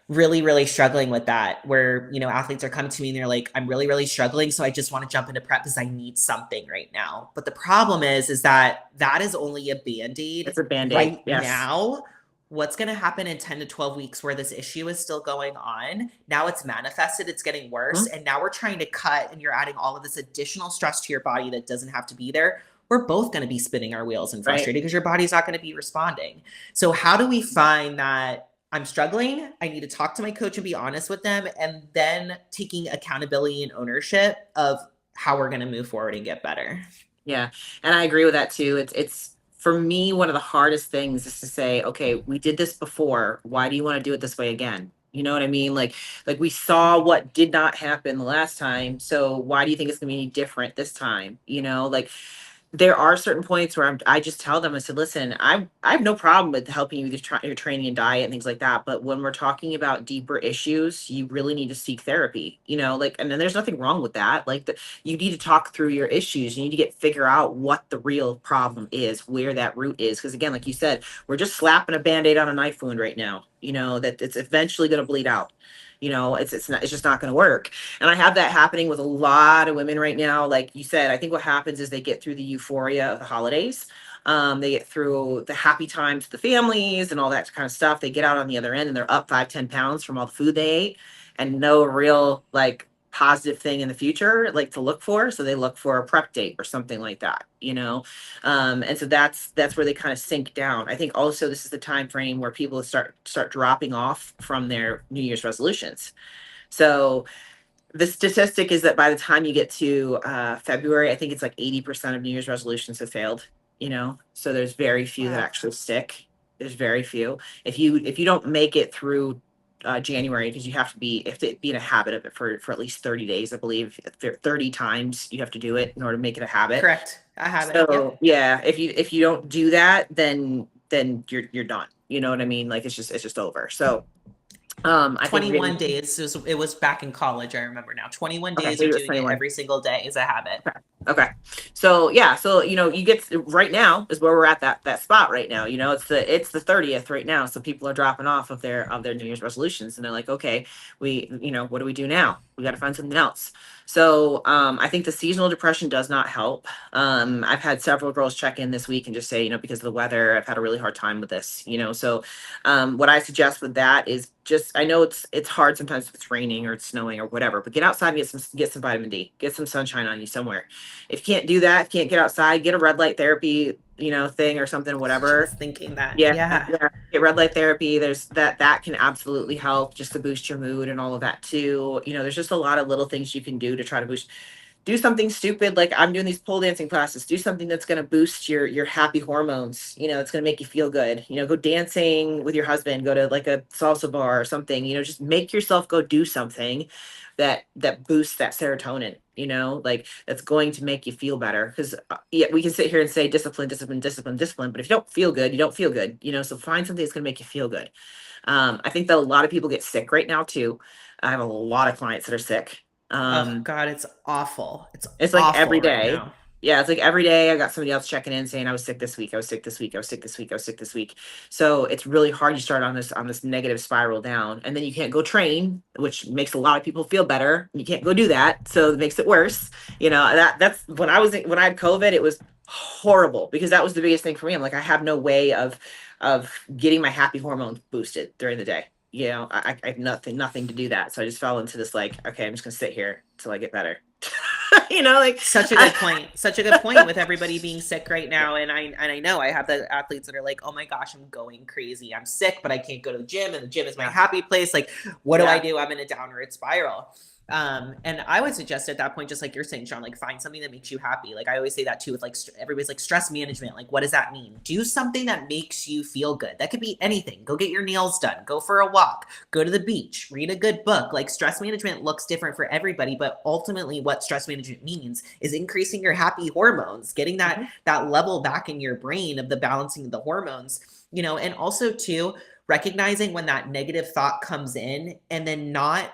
really, really struggling with that, where, athletes are coming to me and they're like, I'm really, really struggling. So I just want to jump into prep because I need something right now. But the problem is that is only a Band-Aid. It's a Band-Aid right now. What's going to happen in 10 to 12 weeks where this issue is still going on? Now it's manifested, it's getting worse. And now we're trying to cut, and you're adding all of this additional stress to your body that doesn't have to be there. We're both going to be spinning our wheels and frustrated because your body's not going to be responding. So how do we find that I'm struggling? I need to talk to my coach and be honest with them, and then taking accountability and ownership of how we're going to move forward and get better. Yeah. And I agree with that too. It's for me, one of the hardest things is to say, okay, we did this before. Why do you want to do it this way again? You know what I mean? Like we saw what did not happen the last time. So why do you think it's going to be any different this time? there are certain points where I just tell them, I said, listen, I have no problem with helping you with your training and diet and things like that. But when we're talking about deeper issues, you really need to seek therapy, like, and then there's nothing wrong with that. Like you need to talk through your issues. You need to figure out what the real problem is, where that root is. Cause again, like you said, we're just slapping a Band-Aid on a knife wound right now, that it's eventually going to bleed out. It's just not going to work. And I have that happening with a lot of women right now. Like you said, I think what happens is they get through the euphoria of the holidays. They get through the happy times, the families and all that kind of stuff. They get out on the other end and they're up 5-10 pounds from all the food they ate, and no real like positive thing in the future like to look for. So they look for a prep date or something like that. And so that's where they kind of sink down. I think also this is the time frame where people start dropping off from their New Year's resolutions. So the statistic is that by the time you get to February, I think it's like 80% of New Year's resolutions have failed. So there's very few that actually stick. There's very few. If you don't make it through January, because you have to be in a habit of it for at least 30 days, I believe. 30 times you have to do it in order to make it a habit. Correct. A habit. So yeah, if you don't do that, then you're done. You know what I mean? Like it's just over. So I 21 days. It was back in college. I remember now. 21 days of doing it every single day is a habit. Okay. So yeah. So you get right now is where we're at that spot right now. It's the 30th right now. So people are dropping off of their New Year's resolutions, and they're like, okay, what do we do now? We got to find something else. So I think the seasonal depression does not help. I've had several girls check in this week and just say, because of the weather, I've had a really hard time with this. So what I suggest with that is just, I know it's hard sometimes if it's raining or it's snowing or whatever, but get outside and get some vitamin D, get some sunshine on you somewhere. If you can't do that, can't get outside, get a red light therapy, thing or something, whatever. I was thinking that. Yeah. Get red light therapy. There's that can absolutely help just to boost your mood and all of that too. There's just a lot of little things you can do to try to do something stupid. Like I'm doing these pole dancing classes, do something that's going to boost your happy hormones. It's going to make you feel good. Go dancing with your husband, go to like a salsa bar or something, just make yourself go do something that boosts that serotonin, like that's going to make you feel better. Because we can sit here and say discipline, but if you don't feel good, you don't feel good. So find something that's going to make you feel good. I think that a lot of people get sick right now too. I have a lot of clients that are sick. Oh God, it's awful. It's like every day. Right, yeah, it's like every day I got somebody else checking in saying I was sick this week. I was sick this week. I was sick this week. I was sick this week. So it's really hard. You start on this negative spiral down, and then you can't go train, which makes a lot of people feel better. You can't go do that, so it makes it worse. That's when I had COVID, it was horrible because that was the biggest thing for me. I'm like, I have no way of getting my happy hormones boosted during the day. I have nothing to do that. So I just fell into this like, okay, I'm just gonna sit here until I get better. Like such a good point. Such a good point with everybody being sick right now. And I know I have the athletes that are like, oh my gosh, I'm going crazy. I'm sick, but I can't go to the gym, and the gym is my happy place. Like, what do I do? I'm in a downward spiral. And I would suggest at that point, just like you're saying, Shawn, like find something that makes you happy. Like I always say that too with like everybody's like stress management. Like what does that mean? Do something that makes you feel good. That could be anything. Go get your nails done, go for a walk, go to the beach, read a good book. Like stress management looks different for everybody, but ultimately what stress management means is increasing your happy hormones, getting that level back in your brain of the balancing of the hormones, and also too, recognizing when that negative thought comes in and then not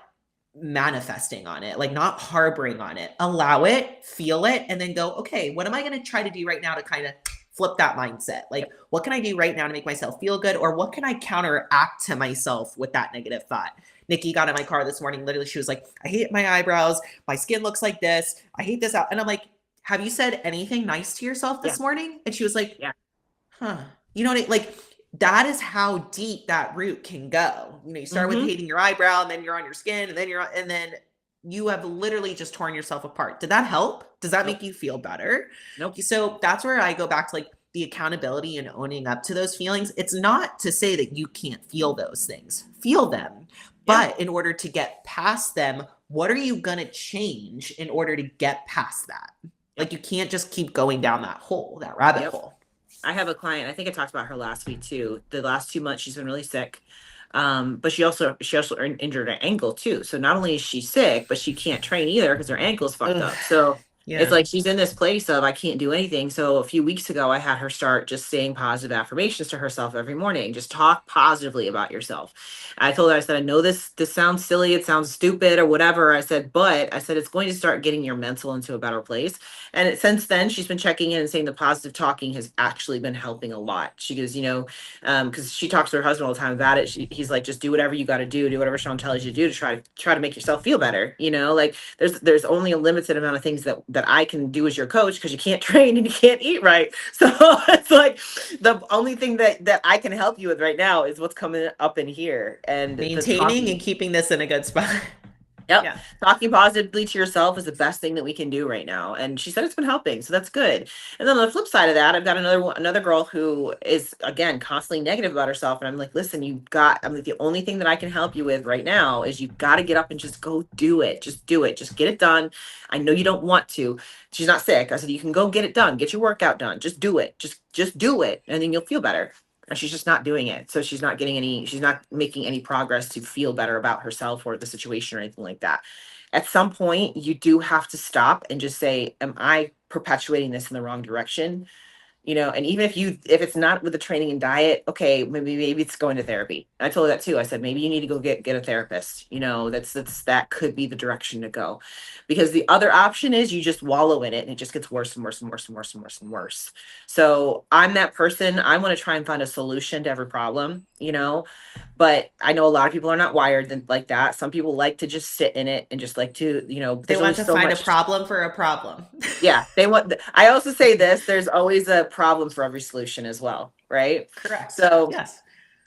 manifesting on it, like not harboring on it. Allow it, feel it, and then go, okay, what am I going to try to do right now to kind of flip that mindset? Like, what can I do right now to make myself feel good? Or what can I counteract to myself with that negative thought? Nikki got in my car this morning. Literally, she was like, I hate my eyebrows. My skin looks like this. I hate this out. And I'm like, have you said anything nice to yourself this morning? And she was like, huh. You know what I mean? Like, that is how deep that root can go. You start with hating your eyebrow, and then you're on your skin, and then you have literally just torn yourself apart. Did that help? Does that make you feel better? Nope. So that's where I go back to like the accountability and owning up to those feelings. It's not to say that you can't feel those things. Feel them. But in order to get past them, what are you going to change in order to get past that? Like you can't just keep going down that hole, that rabbit hole. I have a client, I think I talked about her last week too. The last 2 months she's been really sick. But she also injured her ankle too. So not only is she sick, but she can't train either because her ankle's fucked up. So It's like she's in this place of I can't do anything. So a few weeks ago, I had her start just saying positive affirmations to herself every morning. Just talk positively about yourself. I told her, I said, I know this sounds silly, it sounds stupid or whatever. I said, but I said it's going to start getting your mental into a better place. And since then, she's been checking in and saying the positive talking has actually been helping a lot. She goes, because she talks to her husband all the time about it. He's like, just do whatever you got to do whatever Shawn tells you to do to try to make yourself feel better. Like there's only a limited amount of things that I can do as your coach because you can't train and you can't eat right. So it's like the only thing that I can help you with right now is what's coming up in here and maintaining and keeping this in a good spot. Yep. Yeah. Talking positively to yourself is the best thing that we can do right now. And she said it's been helping. So that's good. And then on the flip side of that, I've got another girl who is, again, constantly negative about herself. And I'm like, listen, I'm like, the only thing that I can help you with right now is you've got to get up and just go do it. Just do it. Just get it done. I know you don't want to. She's not sick. I said, you can go get it done. Get your workout done. Just do it. Just do it. And then you'll feel better. And she's just not doing it. So she's not making any progress to feel better about herself or the situation or anything like that. At some point, you do have to stop and just say, am I perpetuating this in the wrong direction? And even if it's not with the training and diet, okay, maybe it's going to therapy. I told her that too. I said, maybe you need to go get a therapist. That could be the direction to go, because the other option is you just wallow in it and it just gets worse and worse and worse and worse and worse and worse. So I'm that person. I want to try and find a solution to every problem, but I know a lot of people are not wired like that. Some people like to just sit in it and just like to, they want to find a problem for a problem. Yeah. I also say this, there's always a problem for every solution as well. Right. Correct. So yes.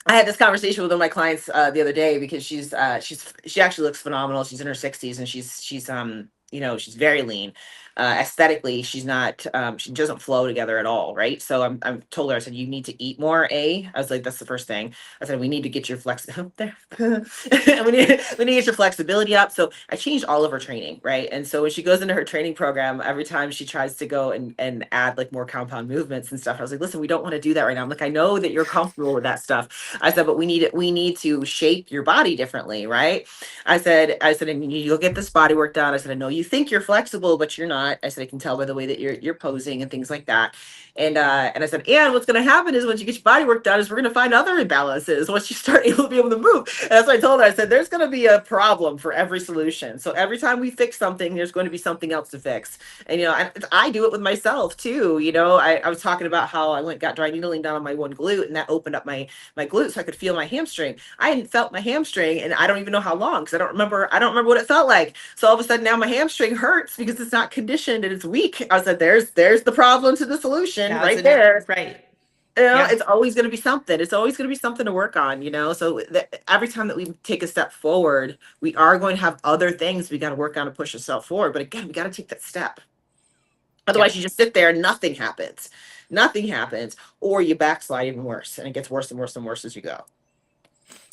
I had this conversation with one of my clients the other day because she actually looks phenomenal. She's in her 60s and she's very lean. Aesthetically, she's not, she doesn't flow together at all. Right. So I'm told her, I said, you need to eat more. I was like, that's the first thing. I said, we need to get your we need to get your flexibility up. So I changed all of her training. Right. And so when she goes into her training program, every time she tries to go and add like more compound movements and stuff, I was like, listen, we don't want to do that right now. I'm like, I know that you're comfortable with that stuff. I said, but we need to shape your body differently. Right. I said, and you'll get this body work done. I said, I know you think you're flexible, but you're not. I said, I can tell by the way that you're posing and things like that. And I said, and what's going to happen is once you get your body work done is we're going to find other imbalances once you start able to be able to move. And that's what I told her. I said, there's going to be a problem for every solution. So every time we fix something, there's going to be something else to fix. And, I do it with myself too. I was talking about how I got dry needling down on my one glute and that opened up my glute so I could feel my hamstring. I hadn't felt my hamstring and I don't even know how long because I don't remember what it felt like. So all of a sudden now my hamstring hurts because it's not conditioned and it's weak. I said, there's the problem to the solution right there. Right. It's always going to be something. It's always going to be something to work on, So every time that we take a step forward, we are going to have other things we got to work on to push ourselves forward. But again, we got to take that step. Otherwise, you just sit there and nothing happens. Nothing happens, or you backslide even worse, and it gets worse and worse and worse as you go.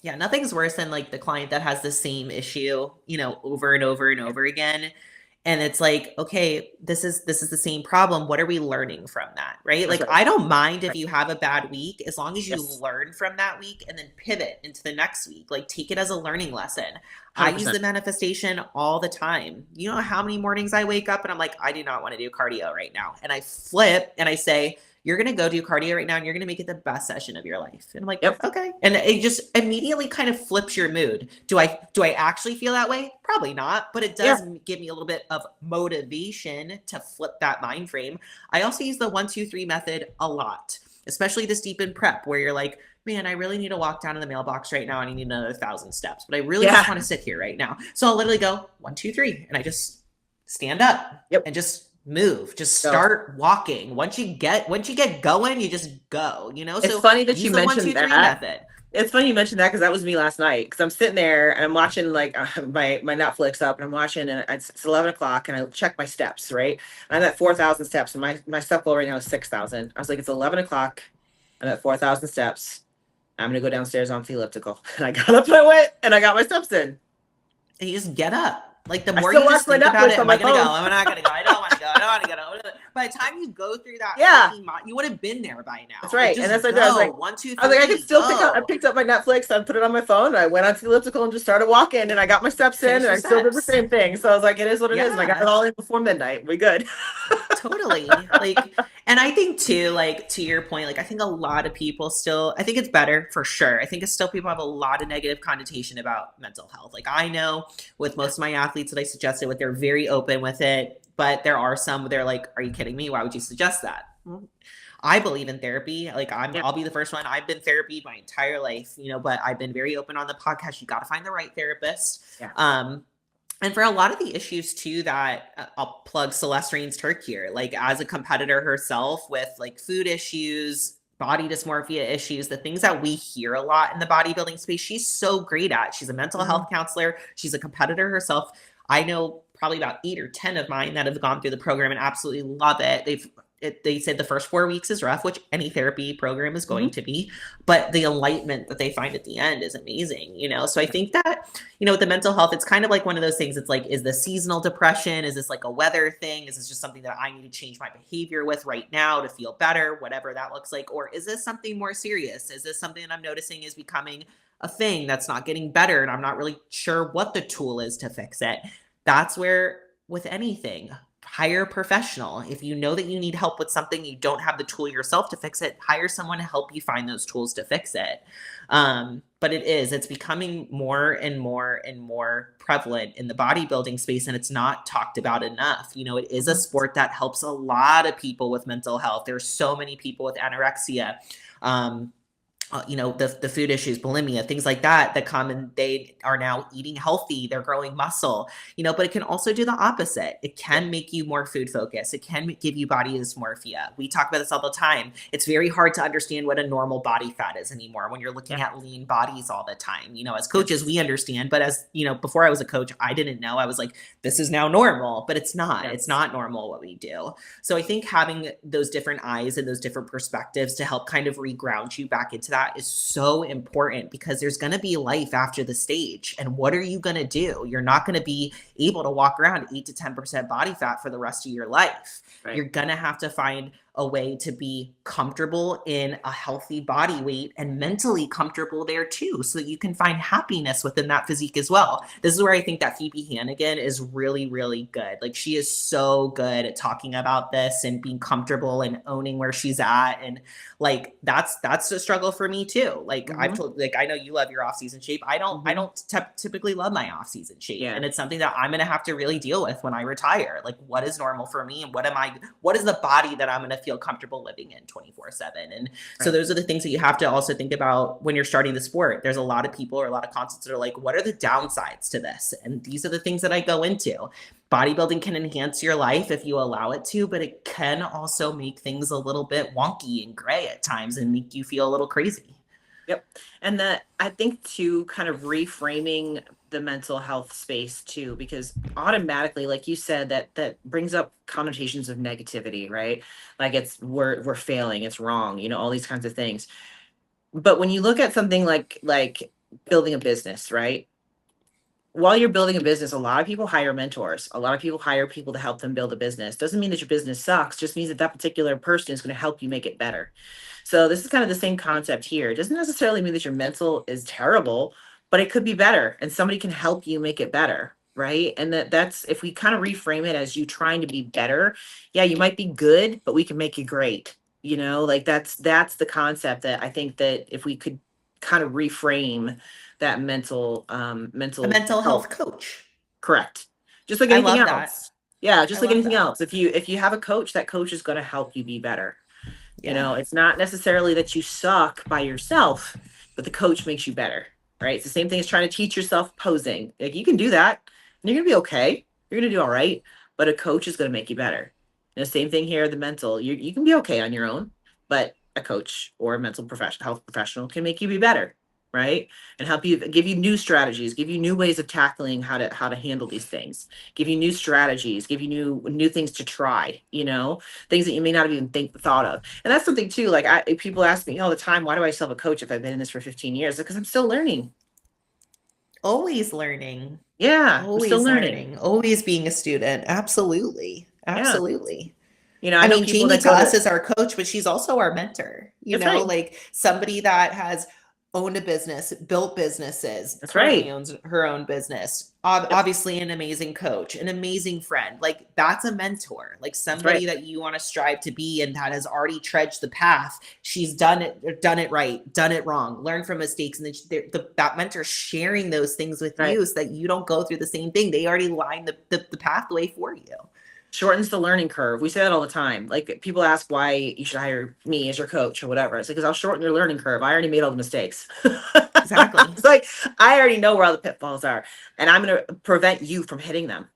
Yeah, nothing's worse than like the client that has the same issue, over and over and over again. And it's like, okay, this is the same problem. What are we learning from that? Right. Like, I don't mind if you have a bad week, as long as you learn from that week and then pivot into the next week, like take it as a learning lesson. 100%. I use the manifestation all the time. You know how many mornings I wake up and I'm like, I do not want to do cardio right now. And I flip and I say, you're going to go do cardio right now and you're going to make it the best session of your life. And I'm like, yep. Okay. And it just immediately kind of flips your mood. Do I actually feel that way? Probably not, but it does give me a little bit of motivation to flip that mind frame. I also use the 1, 2, 3 method a lot, especially this deep in prep where you're like, man, I really need to walk down to the mailbox right now and I need another 1,000 steps, but I really just want to sit here right now. So I'll literally go 1, 2, 3. And I just stand up and just move, just start walking. Once you get going, you just go, It's funny that you mentioned that method. It's funny you mentioned that because that was me last night. Because I'm sitting there and I'm watching like my Netflix up and I'm watching and it's 11 o'clock and I check my steps, right? And I'm at 4,000 steps and my step goal right now is 6,000. I was like, it's 11 o'clock. I'm at 4,000 steps. I'm going to go downstairs on the elliptical. And I got up and I went and I got my steps in. And you just get up. Like the more you just think about it, am I going to go? Am I not going to go? I don't want to go. I don't want to go. by the time you go through that, you would have been there by now. That's right. Like, and that's what I was like, 1, 2, 3, I was like, I could still I picked up my Netflix, I put it on my phone, and I went onto the elliptical and just started walking, and I got my steps in, and I still did the same thing. So I was like, it is what it is, and I got it all in before midnight. We good. Totally. Like, and I think too, like, to your point, like, I think a lot of people still, I think it's better for sure. I think it's still, people have a lot of negative connotation about mental health. Like, I know with most of my athletes that I suggested with, they're very open with it, but there are some, they're like, are you kidding me? Why would you suggest that? I believe in therapy. Like, I'll be the first one. I've been therapied my entire life, you know, but I've been very open on the podcast. You got to find the right therapist. And for a lot of the issues too, that I'll plug Celeste Rain's Turk here, like, as a competitor herself with like food issues, body dysmorphia issues, the things that we hear a lot in the bodybuilding space, she's so great at. She's a mental health counselor. She's a competitor herself. I know probably about 8 or 10 of mine that have gone through the program and absolutely love it. They said the first 4 weeks is rough, which any therapy program is going to be, but the enlightenment that they find at the end is amazing, you know? So I think that, you know, with the mental health, it's kind of like one of those things. It's like, is this seasonal depression? Is this like a weather thing? Is this just something that I need to change my behavior with right now to feel better, whatever that looks like? Or is this something more serious? Is this something that I'm noticing is becoming a thing that's not getting better and I'm not really sure what the tool is to fix it? That's where, with anything, hire a professional. If you know that you need help with something, you don't have the tool yourself to fix it, hire someone to help you find those tools to fix it. But it's becoming more and more and more prevalent in the bodybuilding space, and it's not talked about enough. You know, it is a sport that helps a lot of people with mental health. There's so many people with anorexia, you know, the food issues, bulimia, things like that come and they are now eating healthy. They're growing muscle, you know, but it can also do the opposite. It can make you more food focused. It can give you body dysmorphia. We talk about this all the time. It's very hard to understand what a normal body fat is anymore when you're looking at lean bodies all the time. You know, as coaches, we understand, but as, you know, before I was a coach, I didn't know. I was like, this is now normal, but it's not. It's not normal what we do. So I think having those different eyes and those different perspectives to help kind of reground you back into that is so important, because there's going to be life after the stage. And what are you going to do? You're not going to be able to walk around 8 to 10% body fat for the rest of your life. You're going to have to find a way to be comfortable in a healthy body weight and mentally comfortable there too, so that you can find happiness within that physique as well. This is where I think that Phoebe Hannigan is really, really good. Like, she is so good at talking about this and being comfortable and owning where she's at. And like, that's a struggle for me too. Like, I've told, like, I know you love your off-season shape. I don't typically love my off-season shape. And it's something that I'm going to have to really deal with when I retire. Like, what is normal for me, and what is the body that I'm going to feel comfortable living in 24/7. And so those are the things that you have to also think about when you're starting the sport. There's a lot of people or a lot of consultants that are like, what are the downsides to this? And these are the things that I go into. Bodybuilding can enhance your life if you allow it to, but it can also make things a little bit wonky and gray at times and make you feel a little crazy. Yep. And I think too, kind of reframing the mental health space too, because automatically, like you said, that brings up connotations of negativity, right? Like, we're failing, it's wrong, you know, all these kinds of things. But when you look at something like building a business, right? While you're building a business, a lot of people hire mentors. A lot of people hire people to help them build a business. Doesn't mean that your business sucks, just means that particular person is going to help you make it better. So this is kind of the same concept here. It doesn't necessarily mean that your mental is terrible, but it could be better, and somebody can help you make it better, right? And that's, if we kind of reframe it as you trying to be better, yeah, you might be good, but we can make you great. You know, like, that's the concept that I think that if we could kind of reframe that mental a mental health coach. Correct. Just like anything else. Yeah, just like anything else. If you have a coach, that coach is going to help you be better. You know, it's not necessarily that you suck by yourself, but the coach makes you better, right? It's the same thing as trying to teach yourself posing. Like, you can do that and you're going to be okay. You're going to do all right, but a coach is going to make you better. And the same thing here, the mental, you can be okay on your own, but a coach or a mental health professional can make you be better, right? And help you, give you new strategies, give you new ways of tackling how to handle these things, give you new strategies, give you new things to try, you know, things that you may not have even thought of. And that's something too, like, people ask me all the time, why do I still have a coach if I've been in this for 15 years? Because I'm still learning. Always learning. Yeah. Always still learning. Always being a student. Absolutely. Absolutely. I know people Jamie that to us is our coach, but she's also our mentor, That's right. like somebody that has owned a business, built businesses, That's currently right. owns her own business. Obviously an amazing coach, an amazing friend. Like that's a mentor, like somebody that you want to strive to be and that has already trudged the path. She's done it right, done it wrong, learned from mistakes. And then that mentor sharing those things with you so that you don't go through the same thing. They already lined the pathway for you. Shortens the learning curve. We say that all the time. Like people ask why you should hire me as your coach or whatever. It's like, because I'll shorten your learning curve. I already made all the mistakes. Exactly. It's like, I already know where all the pitfalls are and I'm going to prevent you from hitting them.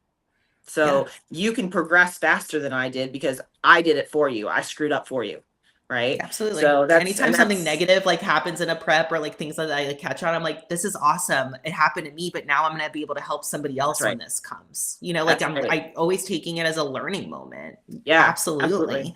So you can progress faster than I did because I did it for you. I screwed up for you. Right. Absolutely. So anytime something negative like happens in a prep or like things that I like catch on, I'm like, this is awesome. It happened to me, but now I'm going to be able to help somebody else when this comes, like I always taking it as a learning moment. Yeah, absolutely.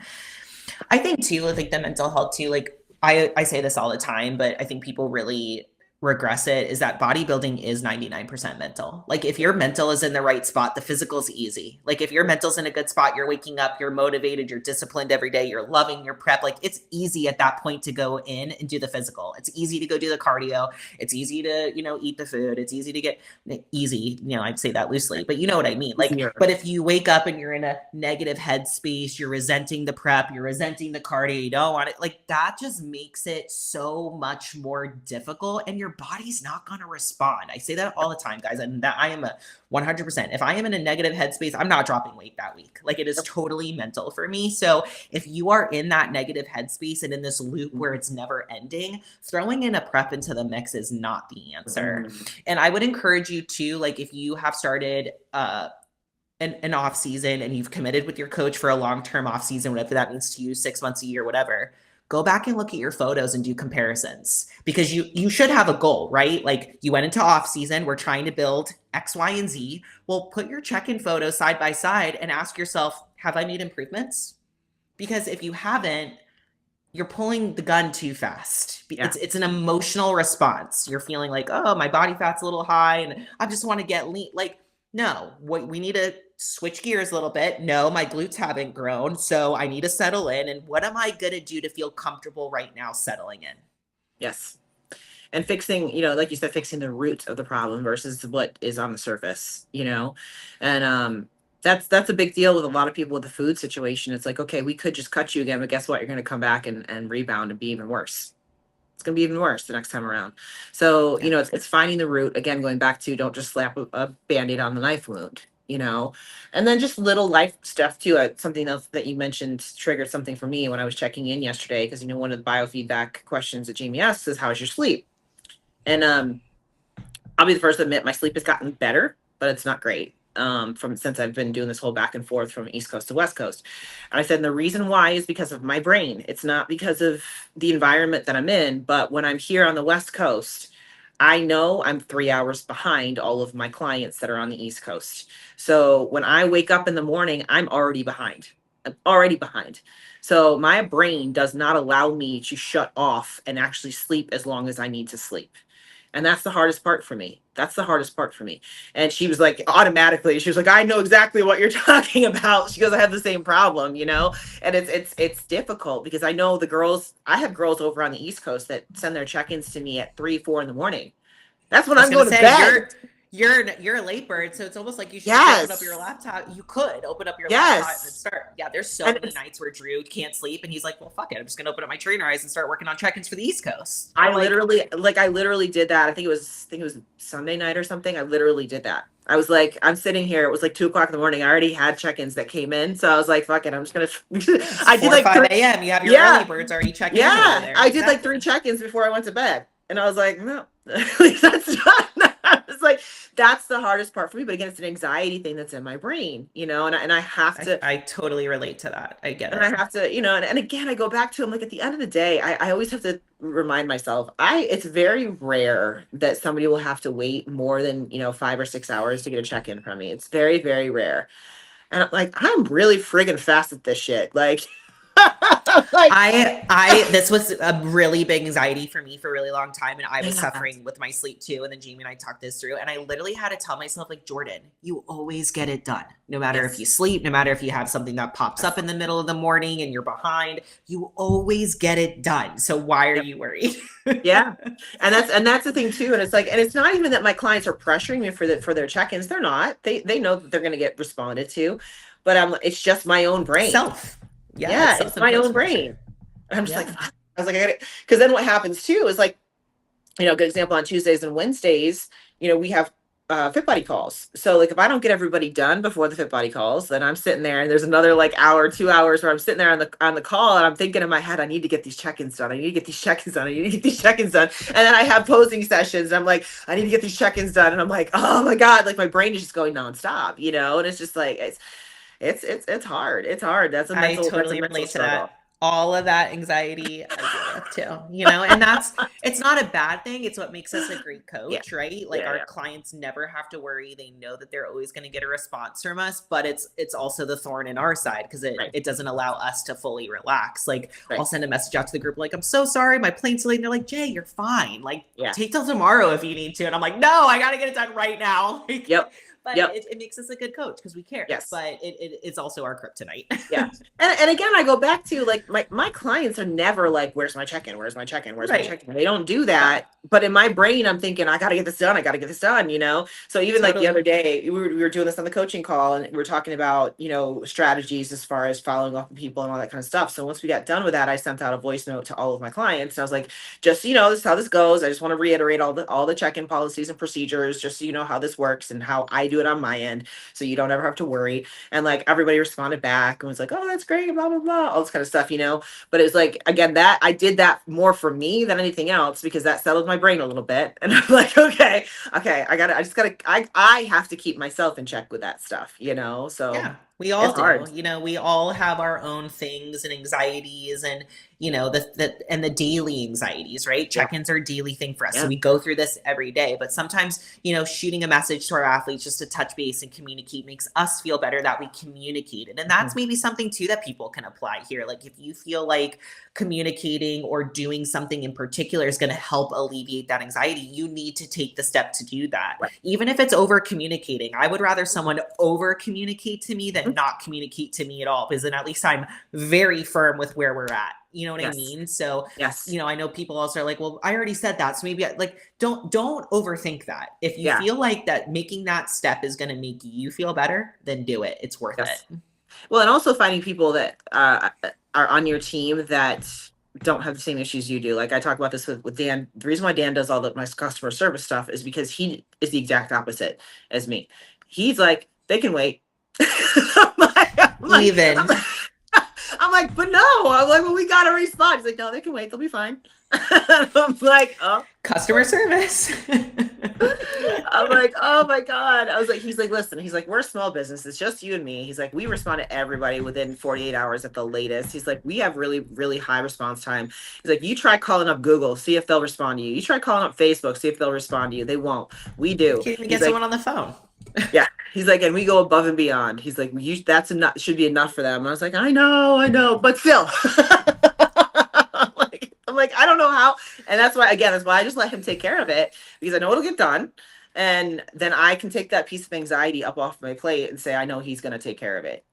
I think too, like the mental health too, like I say this all the time, but I think people really regress it, is that bodybuilding is 99% mental. Like if your mental is in the right spot, the physical is easy. Like if your mental's in a good spot, you're waking up, you're motivated, you're disciplined every day, you're loving your prep. Like it's easy at that point to go in and do the physical. It's easy to go do the cardio. It's easy to, eat the food. It's easy to get easy. I'd say that loosely, but you know what I mean? Like, but if you wake up and you're in a negative headspace, you're resenting the prep, you're resenting the cardio, you don't want it. Like that just makes it so much more difficult and your body's not going to respond. I say that all the time, guys. And that I am a 100%. If I am in a negative headspace, I'm not dropping weight that week. Like it is totally mental for me. So if you are in that negative headspace and in this loop where it's never ending, throwing in a prep into the mix is not the answer. And I would encourage you to, like, if you have started, an off season and you've committed with your coach for a long-term off season, whatever that means to you, 6 months, a year, whatever, go back and look at your photos and do comparisons, because you should have a goal, right? Like you went into off season, we're trying to build X, Y, and Z. Well, put your check-in photos side by side and ask yourself, have I made improvements? Because if you haven't, you're pulling the gun too fast. It's an emotional response. You're feeling like, oh, my body fat's a little high and I just want to get lean. Like, no, we need to switch gears a little bit. No, my glutes haven't grown, so I need to settle in. And what am I going to do to feel comfortable right now settling in? Yes. And fixing, like you said, fixing the root of the problem versus what is on the surface, and that's a big deal with a lot of people with the food situation. It's like, okay, we could just cut you again, but guess what? You're going to come back and rebound and be even worse. It's going to be even worse the next time around. So, it's finding the root. Again, going back to, don't just slap a Band-Aid on the knife wound, and then just little life stuff too. Something else that you mentioned triggered something for me when I was checking in yesterday, because, one of the biofeedback questions that Jamie asks is, how's your sleep? And I'll be the first to admit my sleep has gotten better, but it's not great. Since I've been doing this whole back and forth from East Coast to West Coast. And I said, and the reason why is because of my brain. It's not because of the environment that I'm in, but when I'm here on the West Coast, I know I'm 3 hours behind all of my clients that are on the East Coast. So when I wake up in the morning, I'm already behind. I'm already behind. So my brain does not allow me to shut off and actually sleep as long as I need to sleep. And that's the hardest part for me. That's the hardest part for me. And she was like, automatically, she was like, I know exactly what you're talking about. She goes, I have the same problem, and it's difficult because I know I have girls over on the East Coast that send their check-ins to me at 3, 4 in the morning. That's when I'm going to bed. You're a late bird, so it's almost like you should just open up your laptop. You could open up your laptop and start. Yeah, there's so many nights where Drew can't sleep, and he's like, "Well, fuck it, I'm just gonna open up my trainer eyes and start working on check-ins for the East Coast." I literally did that. I think it was Sunday night or something. I literally did that. I was like, I'm sitting here. It was like 2:00 in the morning. I already had check-ins that came in, so I was like, "Fuck it, I'm just gonna." I did like 5 a.m. You have your early birds already checking in. Yeah, I did like 3 check-ins before I went to bed, and I was like, "No, that's not." It's like, that's the hardest part for me. But again, it's an anxiety thing that's in my brain, and I have to. I totally relate to that. I get it. And I have to, and again, I go back to, I'm like, at the end of the day, I always have to remind myself, it's very rare that somebody will have to wait more than, 5 or 6 hours to get a check-in from me. It's very, very rare. And like, I'm really friggin' fast at this shit. Like, Like, this was a really big anxiety for me for a really long time. And I was suffering with my sleep too. And then Jamie and I talked this through. And I literally had to tell myself, like, Jordan, you always get it done. No matter if you sleep, no matter if you have something that pops up in the middle of the morning and you're behind, you always get it done. So why are you worried? Yeah. And that's the thing too. And it's like, and it's not even that my clients are pressuring me for their check-ins. They're not. They know that they're going to get responded to, but it's just my own brain. Yeah, it's my own brain. I'm just like, I was like, I got it. Because then what happens too is like, good example, on Tuesdays and Wednesdays, we have Fit Body calls. So like if I don't get everybody done before the Fit Body calls, then I'm sitting there and there's another like hour, 2 hours where I'm sitting there on the call and I'm thinking in my head, I need to get these check-ins done. I need to get these check-ins done. I need to get these check-ins done. And then I have posing sessions and I'm like, I need to get these check-ins done. And I'm like, oh my God, like my brain is just going nonstop, and it's just like, it's hard. It's hard. That's a mental, I totally relate to struggle. that. All of that anxiety I deal with too, and it's not a bad thing. It's what makes us a great coach, right? Like our clients never have to worry. They know that they're always going to get a response from us, but it's also the thorn in our side because it doesn't allow us to fully relax. Like I'll send a message out to the group, like, I'm so sorry, my plane's late. And they're like, Jay, you're fine. Like take till tomorrow if you need to. And I'm like, no, I got to get it done right now. But it makes us a good coach because we care. Yes. But it's also our kryptonite. Yeah. And again, I go back to like my clients are never like, where's my check-in? Where's my check-in? Where's my check-in? They don't do that. But in my brain, I'm thinking, I got to get this done. I got to get this done, So even like the other day, we were doing this on the coaching call and we were talking about, strategies as far as following up with people and all that kind of stuff. So once we got done with that, I sent out a voice note to all of my clients. And I was like, just, this is how this goes. I just want to reiterate all the check-in policies and procedures, just so you know how this works and how I do it on my end. So you don't ever have to worry. And like everybody responded back and was like, oh, that's great, blah, blah, blah, all this kind of stuff, But it was like, again, that I did that more for me than anything else because that settled my brain a little bit. And I'm like, okay, I have to keep myself in check with that stuff, So yeah, we all do. We all have our own things and anxieties and the daily anxieties, right? Check-ins are a daily thing for us. So we go through this every day, but sometimes, shooting a message to our athletes just to touch base and communicate makes us feel better that we communicated. And that's maybe something too that people can apply here. Like if you feel like communicating or doing something in particular is going to help alleviate that anxiety, you need to take the step to do that. Right. Even if it's over communicating, I would rather someone over communicate to me than not communicate to me at all, because then at least I'm very firm with where we're at. You know what I mean? So, I know people also are like, well, I already said that. So maybe don't overthink that. If you feel like that making that step is going to make you feel better, then do it. It's worth it. Well, and also finding people that are on your team that don't have the same issues you do. Like I talk about this with Dan. The reason why Dan does all my customer service stuff is because he is the exact opposite as me. He's like, they can wait. I'm like, but no. I'm like, well, we got to respond. He's like, no, they can wait. They'll be fine. I'm like, oh. Customer service. I'm like, oh my God. He's like, listen, he's like, we're a small business. It's just you and me. He's like, we respond to everybody within 48 hours at the latest. He's like, we have really, really high response time. He's like, you try calling up Google, see if they'll respond to you. You try calling up Facebook, see if they'll respond to you. They won't. We do. You can't even get someone on the phone. Yeah. He's like, and we go above and beyond. He's like, that's enough, should be enough for them. And I was like, I know, but still. I'm like, I don't know how. And that's why I just let him take care of it because I know it'll get done. And then I can take that piece of anxiety up off my plate and say, I know he's going to take care of it,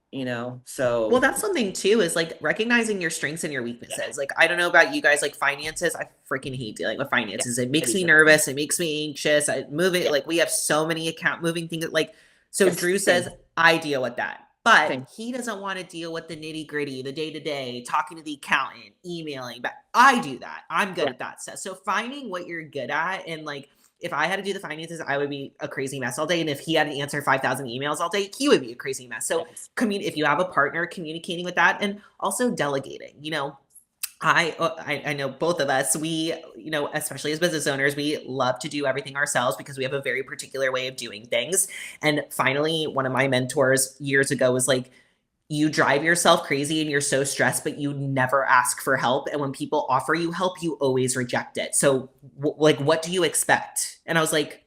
So, well, that's something too, is like recognizing your strengths and your weaknesses. Yeah. Like, I don't know about you guys, like finances. I freaking hate dealing with finances. Yeah. It makes me nervous. It makes me anxious. Like we have so many account moving things. Like, so Drew says, I deal with that. But he doesn't want to deal with the nitty gritty, the day to day, talking to the accountant, emailing. But I do that. I'm good at that stuff. So finding what you're good at, and like, if I had to do the finances, I would be a crazy mess all day. And if he had to answer 5,000 emails all day, he would be a crazy mess. So if you have a partner, communicating with that, and also delegating, I know both of us, we, especially as business owners, we love to do everything ourselves because we have a very particular way of doing things. And finally, one of my mentors years ago was like, you drive yourself crazy and you're so stressed, but you never ask for help. And when people offer you help, you always reject it. So what do you expect? And I was like,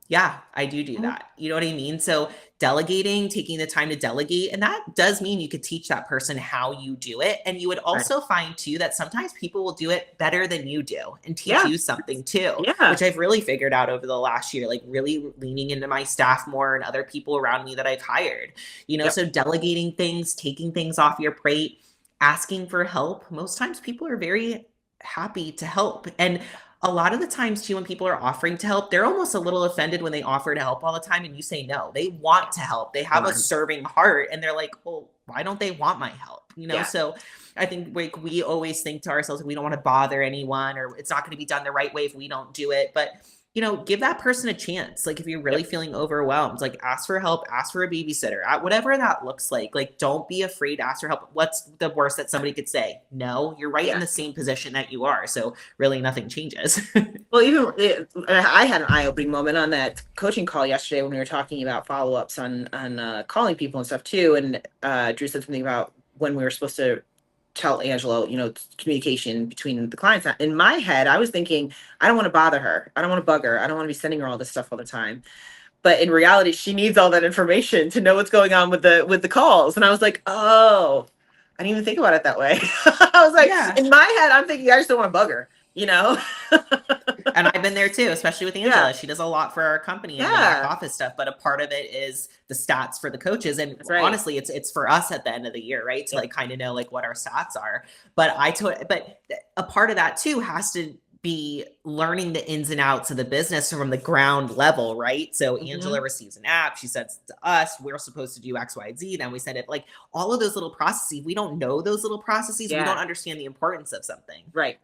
Yeah, I do that. You know what I mean? So delegating, taking the time to delegate, and that does mean you could teach that person how you do it. And you would also find too that sometimes people will do it better than you do and teach you something too, which I've really figured out over the last year, like really leaning into my staff more and other people around me that I've hired, you know, so delegating things, taking things off your plate, asking for help. Most times people are very happy to help. And a lot of the times too, when people are offering to help, they're almost a little offended when they offer to help all the time and you say no. They want to help. They have a serving heart and they're like, well, why don't they want my help? You know, so I think like we always think to ourselves, we don't want to bother anyone or it's not going to be done the right way if we don't do it. But you know, give that person a chance. Like if you're really feeling overwhelmed, like ask for help, ask for a babysitter, whatever that looks like don't be afraid to ask for help. What's the worst that somebody could say? No, you're right in the same position that you are. So really nothing changes. Well, even I had an eye-opening moment on that coaching call yesterday when we were talking about follow-ups on calling people and stuff too. And Drew said something about when we were supposed to tell Angelo, you know, communication between the clients. In my head, I was thinking, I don't want to bother her. I don't want to bug her. I don't want to be sending her all this stuff all the time. But in reality, she needs all that information to know what's going on with the calls. And I was like, oh, I didn't even think about it that way. I was like, in my head, I'm thinking, I just don't want to bug her, you know? And I've been there too, especially with Angela. She does a lot for our company and the back office stuff, but a part of it is the stats for the coaches. And honestly, it's for us at the end of the year, right? To like kind of know like what our stats are. But but a part of that too has to be learning the ins and outs of the business from the ground level, right? So Angela receives an app, she sends it to us, we're supposed to do X, Y, Z, then we send it. Like all of those little processes, we don't know those little processes, we don't understand the importance of something. Right.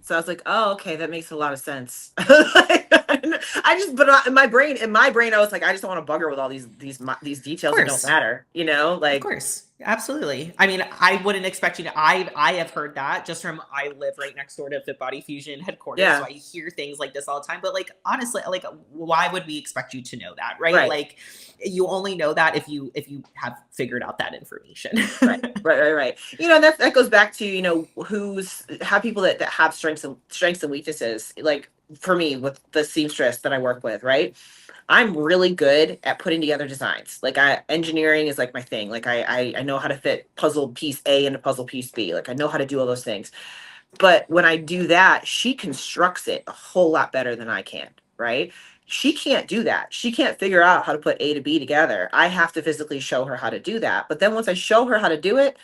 So I was like, oh, okay, that makes a lot of sense. But in my brain, I was like, I just don't want to bug her with all these details that don't matter, you know, like. Of course. Absolutely. I mean, I wouldn't expect you to, I have heard that just from, I live right next door to Fit Body Fusion headquarters. So I hear things like this all the time, but like, honestly, like, why would we expect you to know that? Right. Like you only know that if you have figured out that information. Right. You know, that goes back to, you know, have people that have strengths and weaknesses. Like for me with the seamstress that I work with, right? I'm really good at putting together designs. Like engineering is like my thing. Like I know how to fit puzzle piece A into puzzle piece B. Like I know how to do all those things. But when I do that, she constructs it a whole lot better than I can, right? She can't do that. She can't figure out how to put A to B together. I have to physically show her how to do that. But then once I show her how to do it,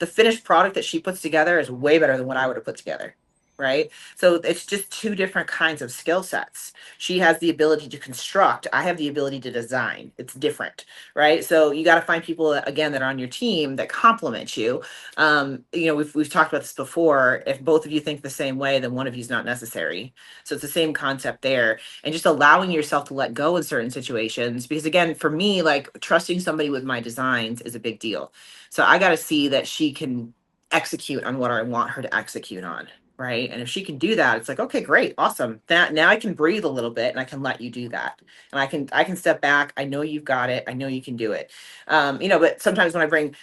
the finished product that she puts together is way better than what I would have put together. Right. So it's just two different kinds of skill sets. She has the ability to construct. I have the ability to design. It's different. Right. So you got to find people that, again, that are on your team that complement you. You know, we've talked about this before. If both of you think the same way, then one of you is not necessary. So it's the same concept there. And just allowing yourself to let go in certain situations. Because again, for me, like trusting somebody with my designs is a big deal. So I got to see that she can execute on what I want her to execute on. Right. And if she can do that, it's like, okay, great. Awesome. That now I can breathe a little bit and I can let you do that. And I can step back. I know you've got it. I know you can do it. You know, but sometimes when I bring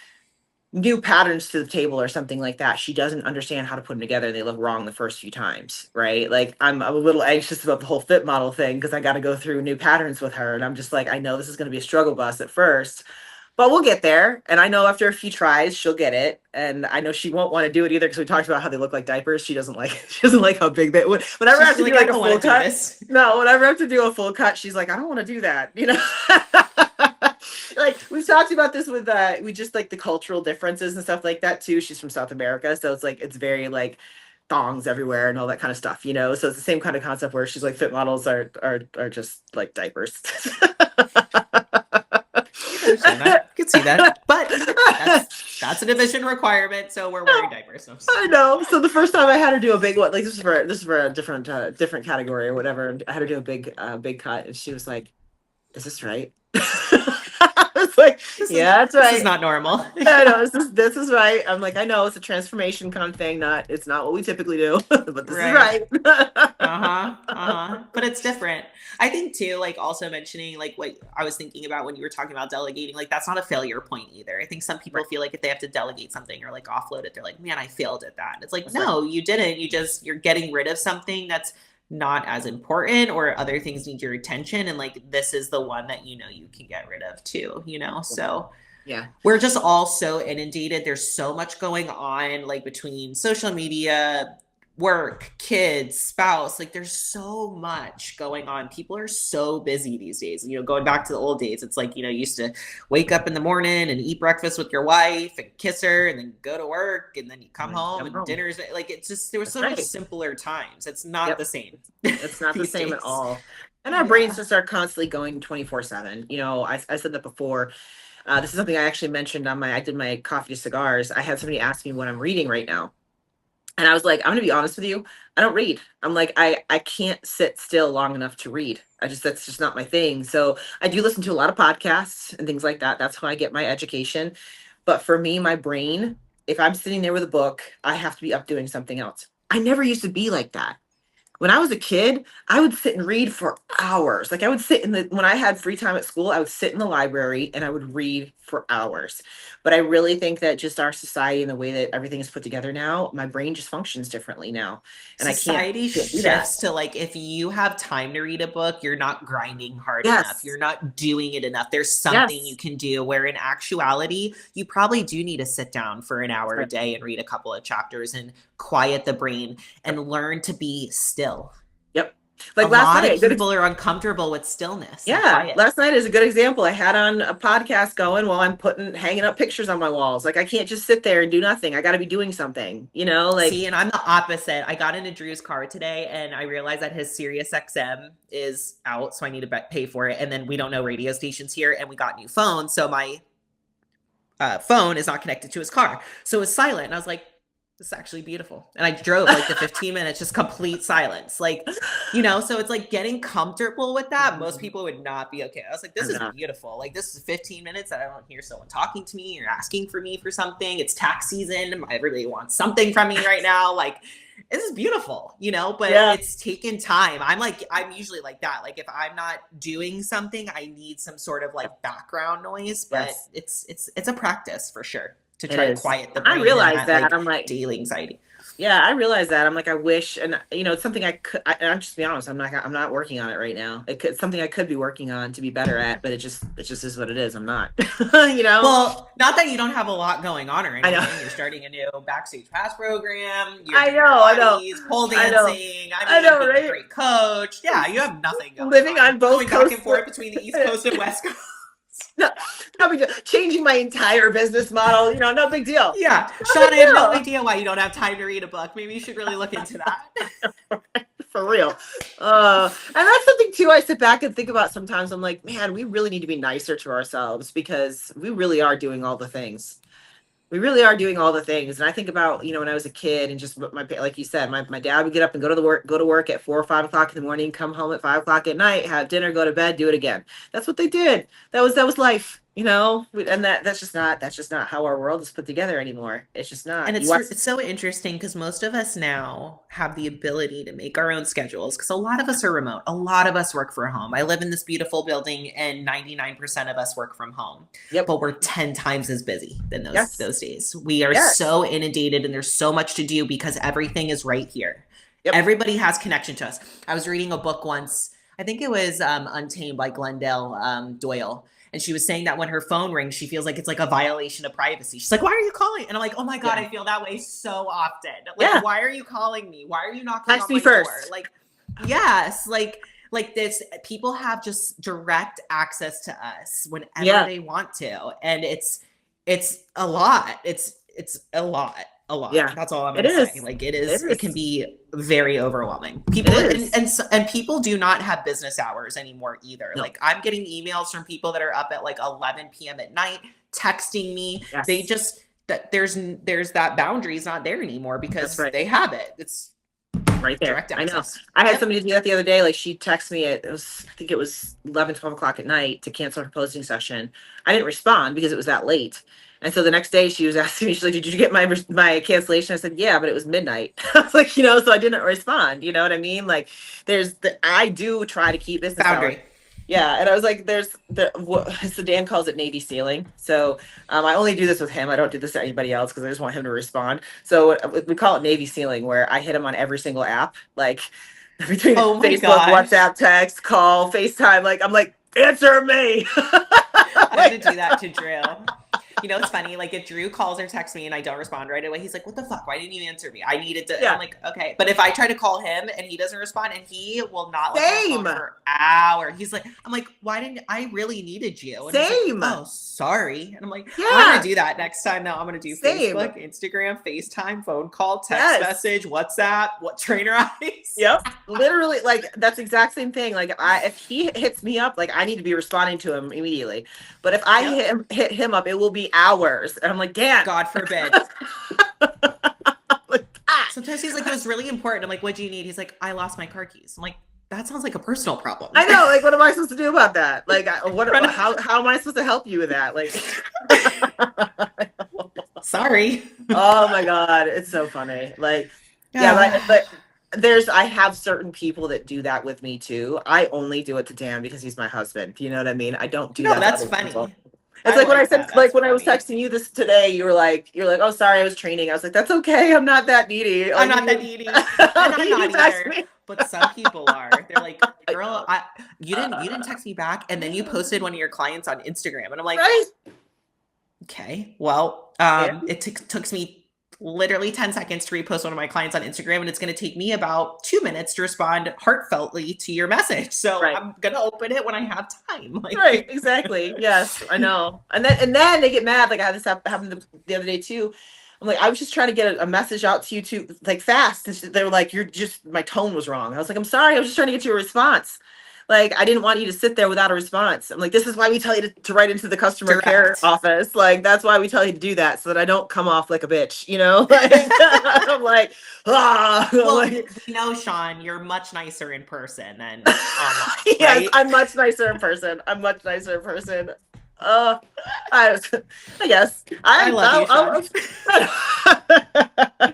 new patterns to the table or something like that, she doesn't understand how to put them together. They look wrong the first few times. Right. Like I'm a little anxious about the whole fit model thing because I got to go through new patterns with her. And I'm just like, I know this is going to be a struggle bus at first. But we'll get there. And I know after a few tries, she'll get it. And I know she won't want to do it either because we talked about how they look like diapers. She doesn't like how big they would. Whenever I have to do like a full cut. No, whenever I have to do a full cut, she's like, I don't want to do that. You know, like we've talked about this with we just like the cultural differences and stuff like that too. She's from South America. So it's like it's very like thongs everywhere and all that kind of stuff, you know. So it's the same kind of concept where she's like fit models are just like diapers. I could see that, but that's a division requirement, so we're wearing diapers. No, I know. So the first time I had her do a big one, like this is for a different category or whatever. I had her do a big cut, and she was like, "Is this right?" I was like, "Yeah, that's right. This is not normal." I know this is right. I'm like, I know it's a transformation kind of thing. It's not what we typically do, but this is right. But it's different. I think too, like also mentioning like what I was thinking about when you were talking about delegating, like that's not a failure point either. I think some people feel like if they have to delegate something or like offload it, they're like, man, I failed at that. It's like, no, you didn't. You're getting rid of something that's not as important, or other things need your attention, and like this is the one that you can get rid of too, so yeah, we're just all so inundated. There's so much going on, like between social media, work, kids, spouse, like there's so much going on. People are so busy these days. Going back to the old days, it's like, you used to wake up in the morning and eat breakfast with your wife and kiss her and then go to work and then you come home and dinner's like, it's just, there was so much simpler times. It's not the same. It's not the same at all. And our brains just are constantly going 24/7. I said that before. This is something I actually mentioned I did my coffee to cigars. I had somebody ask me what I'm reading right now. And I was like, I'm going to be honest with you. I don't read. I'm like, I can't sit still long enough to read. That's just not my thing. So I do listen to a lot of podcasts and things like that. That's how I get my education. But for me, my brain, if I'm sitting there with a book, I have to be up doing something else. I never used to be like that. When I was a kid, I would sit and read for hours. Like I would sit when I had free time at school, I would sit in the library and I would read for hours. But I really think that just our society and the way that everything is put together now, my brain just functions differently now. And society shifts to like, if you have time to read a book, you're not grinding hard enough. You're not doing it enough. There's something you can do, where in actuality, you probably do need to sit down for an hour a day and read a couple of chapters and quiet the brain and learn to be still. Yep. Like last night, people are uncomfortable with stillness. Yeah. Last night is a good example. I had on a podcast going while I'm hanging up pictures on my walls. Like I can't just sit there and do nothing. I got to be doing something, like. See, and I'm the opposite. I got into Drew's car today and I realized that his Sirius XM is out. So I need to pay for it. And then we don't know radio stations here, and we got new phones. So my phone is not connected to his car. So it's silent. And I was like, this is actually beautiful. And I drove like the 15 minutes, just complete silence. Like, so it's like getting comfortable with that. Most people would not be okay. I was like, this is beautiful. Like this is 15 minutes that I don't hear someone talking to me or asking for me for something. It's tax season. Everybody wants something from me right now. Like, this is beautiful, but it's taken time. I'm usually like that. Like if I'm not doing something, I need some sort of like background noise, but it's a practice for sure. To try to quiet the brain. I realize that. I'm like daily anxiety. Yeah, I realize that. I'm like, I wish, and it's something I'm just be honest. I'm not working on it right now. It's something I could be working on to be better at, but it just is what it is. I'm not, Well, not that you don't have a lot going on or anything. I know. You're starting a new backstage pass program. I know. Pole dancing. I know, right? A great coach. Yeah, you have nothing going Living on both coasts. Back and forth between the East Coast and West Coast. No, changing my entire business model, no big deal. Yeah. Shawn, I have no idea why you don't have time to read a book. Maybe you should really look into that. For real. And that's something too I sit back and think about sometimes. I'm like, man, we really need to be nicer to ourselves, because we really are doing all the things. We really are doing all the things. And I think about, when I was a kid and just like you said, my dad would get up and go to work at 4 or 5 o'clock in the morning, come home at 5 o'clock at night, have dinner, go to bed, do it again. That's what they did. That was life, and that's just not how our world is put together anymore. It's just not. And it's so interesting, because most of us now have the ability to make our own schedules, because a lot of us are remote. A lot of us work from home. I live in this beautiful building and 99% of us work from home. Yep. But we're 10 times as busy than those days. We are so inundated, and there's so much to do because everything is right here. Yep. Everybody has connection to us. I was reading a book once. I think it was Untamed by Glendale Doyle. And she was saying that when her phone rings, she feels like it's like a violation of privacy. She's like, why are you calling? And I'm like, oh my God, I feel that way so often. Like, why are you calling me? Why are you knocking on my door? Like, yes, like this, people have just direct access to us whenever they want to. And it's a lot. It's a lot. Yeah, that's all I'm gonna say. Like it can be very overwhelming. People and people do not have business hours anymore either. No. Like I'm getting emails from people that are up at like 11 p.m. at night texting me. Yes. They just there's that boundary is not there anymore because they have it. It's right there. I know. I had somebody do that the other day. Like she texted me I think it was 11, 12 o'clock at night to cancel her posting session. I didn't respond because it was that late. And so the next day she was asking me, she's like, did you get my cancellation? I said, yeah, but it was midnight. I was like, so I didn't respond. You know what I mean? Like I do try to keep business boundary. Yeah. And I was like, so Dan calls it Navy sealing. So I only do this with him. I don't do this to anybody else because I just want him to respond. So we call it Navy sealing, where I hit him on every single app. Like between Oh my Facebook, gosh. WhatsApp, text, call, FaceTime. Like, I'm like, answer me. I'm gonna do that to Drew. You know, it's funny. Like if Drew calls or texts me and I don't respond right away, he's like, "What the fuck? Why didn't you answer me? I needed to." And I'm like, "Okay." But if I try to call him and he doesn't respond, and he will not let me respond for hours, he's like, "I'm like, why didn't I really needed you?" And Same. Like, oh, sorry. And I'm like, I'm gonna do that next time. Now I'm gonna do Facebook, Instagram, FaceTime, phone call, text message, WhatsApp, what trainer eyes. Yep. Literally, like that's the exact same thing. Like if he hits me up, like I need to be responding to him immediately. But if I hit him up, it will be hours. And I'm like, damn. God forbid. Like, sometimes he's like, it was really important. I'm like, what do you need? He's like, I lost my car keys. I'm like, that sounds like a personal problem. I know. Like, what am I supposed to do about that? Like, how am I supposed to help you with that? Like, sorry. Oh my God. It's so funny. Like, yeah, but I have certain people that do that with me too. I only do it to Dan because he's my husband. You know what I mean? I don't do that. That's funny. People. It's like when I said, like when I was texting you this today, you're like, oh, sorry, I was training. I was like, that's okay. I'm not that needy. I'm not that needy. I'm not either. But some people are. They're like, girl, you didn't text me back, and then you posted one of your clients on Instagram, and I'm like, okay, well, it took me literally 10 seconds to repost one of my clients on Instagram, and it's going to take me about 2 minutes to respond heartfeltly to your message. So I'm going to open it when I have time. Like, right. Exactly. Yes, I know. And then they get mad. Like I had this happen the other day too. I'm like, I was just trying to get a message out to you too, like fast. They were like, my tone was wrong. I was like, I'm sorry. I was just trying to get you a response. Like, I didn't want you to sit there without a response. I'm like, this is why we tell you to write into the customer care office. Like, that's why we tell you to do that, so that I don't come off like a bitch, you know? Like, I'm like, ah. Well, like, Shawn, you're much nicer in person than online. Yes, right? I'm much nicer in person. I guess. I love you,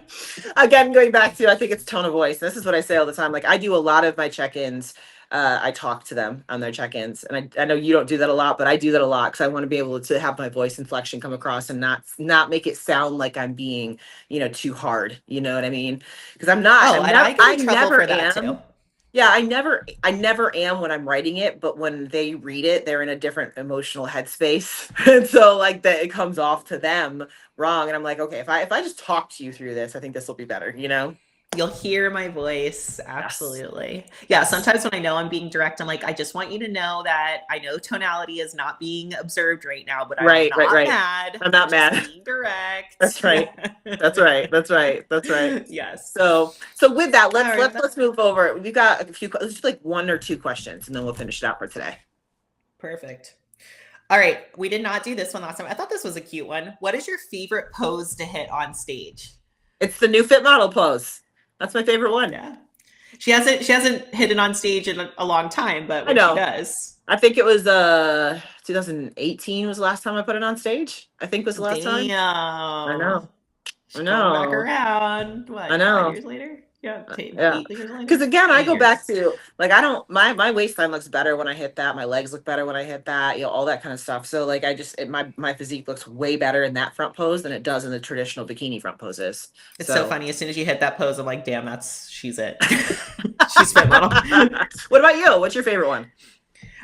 again, going back to, I think it's tone of voice. This is what I say all the time. Like, I do a lot of my check-ins. I talk to them on their check-ins, and I know you don't do that a lot, but I do that a lot because I want to be able to have my voice inflection come across and not make it sound like I'm being, too hard. You know what I mean? Because I'm not. Oh, I never am. Too. Yeah, I never am when I'm writing it, but when they read it, they're in a different emotional headspace, and so like that, it comes off to them wrong, and I'm like, okay, if I just talk to you through this, I think this will be better. You'll hear my voice. Absolutely. Yeah. Sometimes when I know I'm being direct, I'm like, I just want you to know that I know tonality is not being observed right now, but I'm not mad. I'm not mad. Being direct. That's right. That's right. Yes. So with that, let's move over. We've got a few, let's just like 1 or 2 questions, and then we'll finish it out for today. Perfect. All right. We did not do this one last time. I thought this was a cute one. What is your favorite pose to hit on stage? It's the new fit model pose. That's my favorite one. Yeah. She hasn't hit it on stage in a long time, but when she does. I think it was 2018 was the last time I put it on stage. I think was the last time. I know. Back around. What, I know. 5 years later? Yeah. Because again, I go back to like, I don't, my waistline looks better when I hit that. My legs look better when I hit that, all that kind of stuff. So like, my physique looks way better in that front pose than it does in the traditional bikini front poses. It's so funny. As soon as you hit that pose, I'm like, damn, she's it. She's fit model. What about you? What's your favorite one?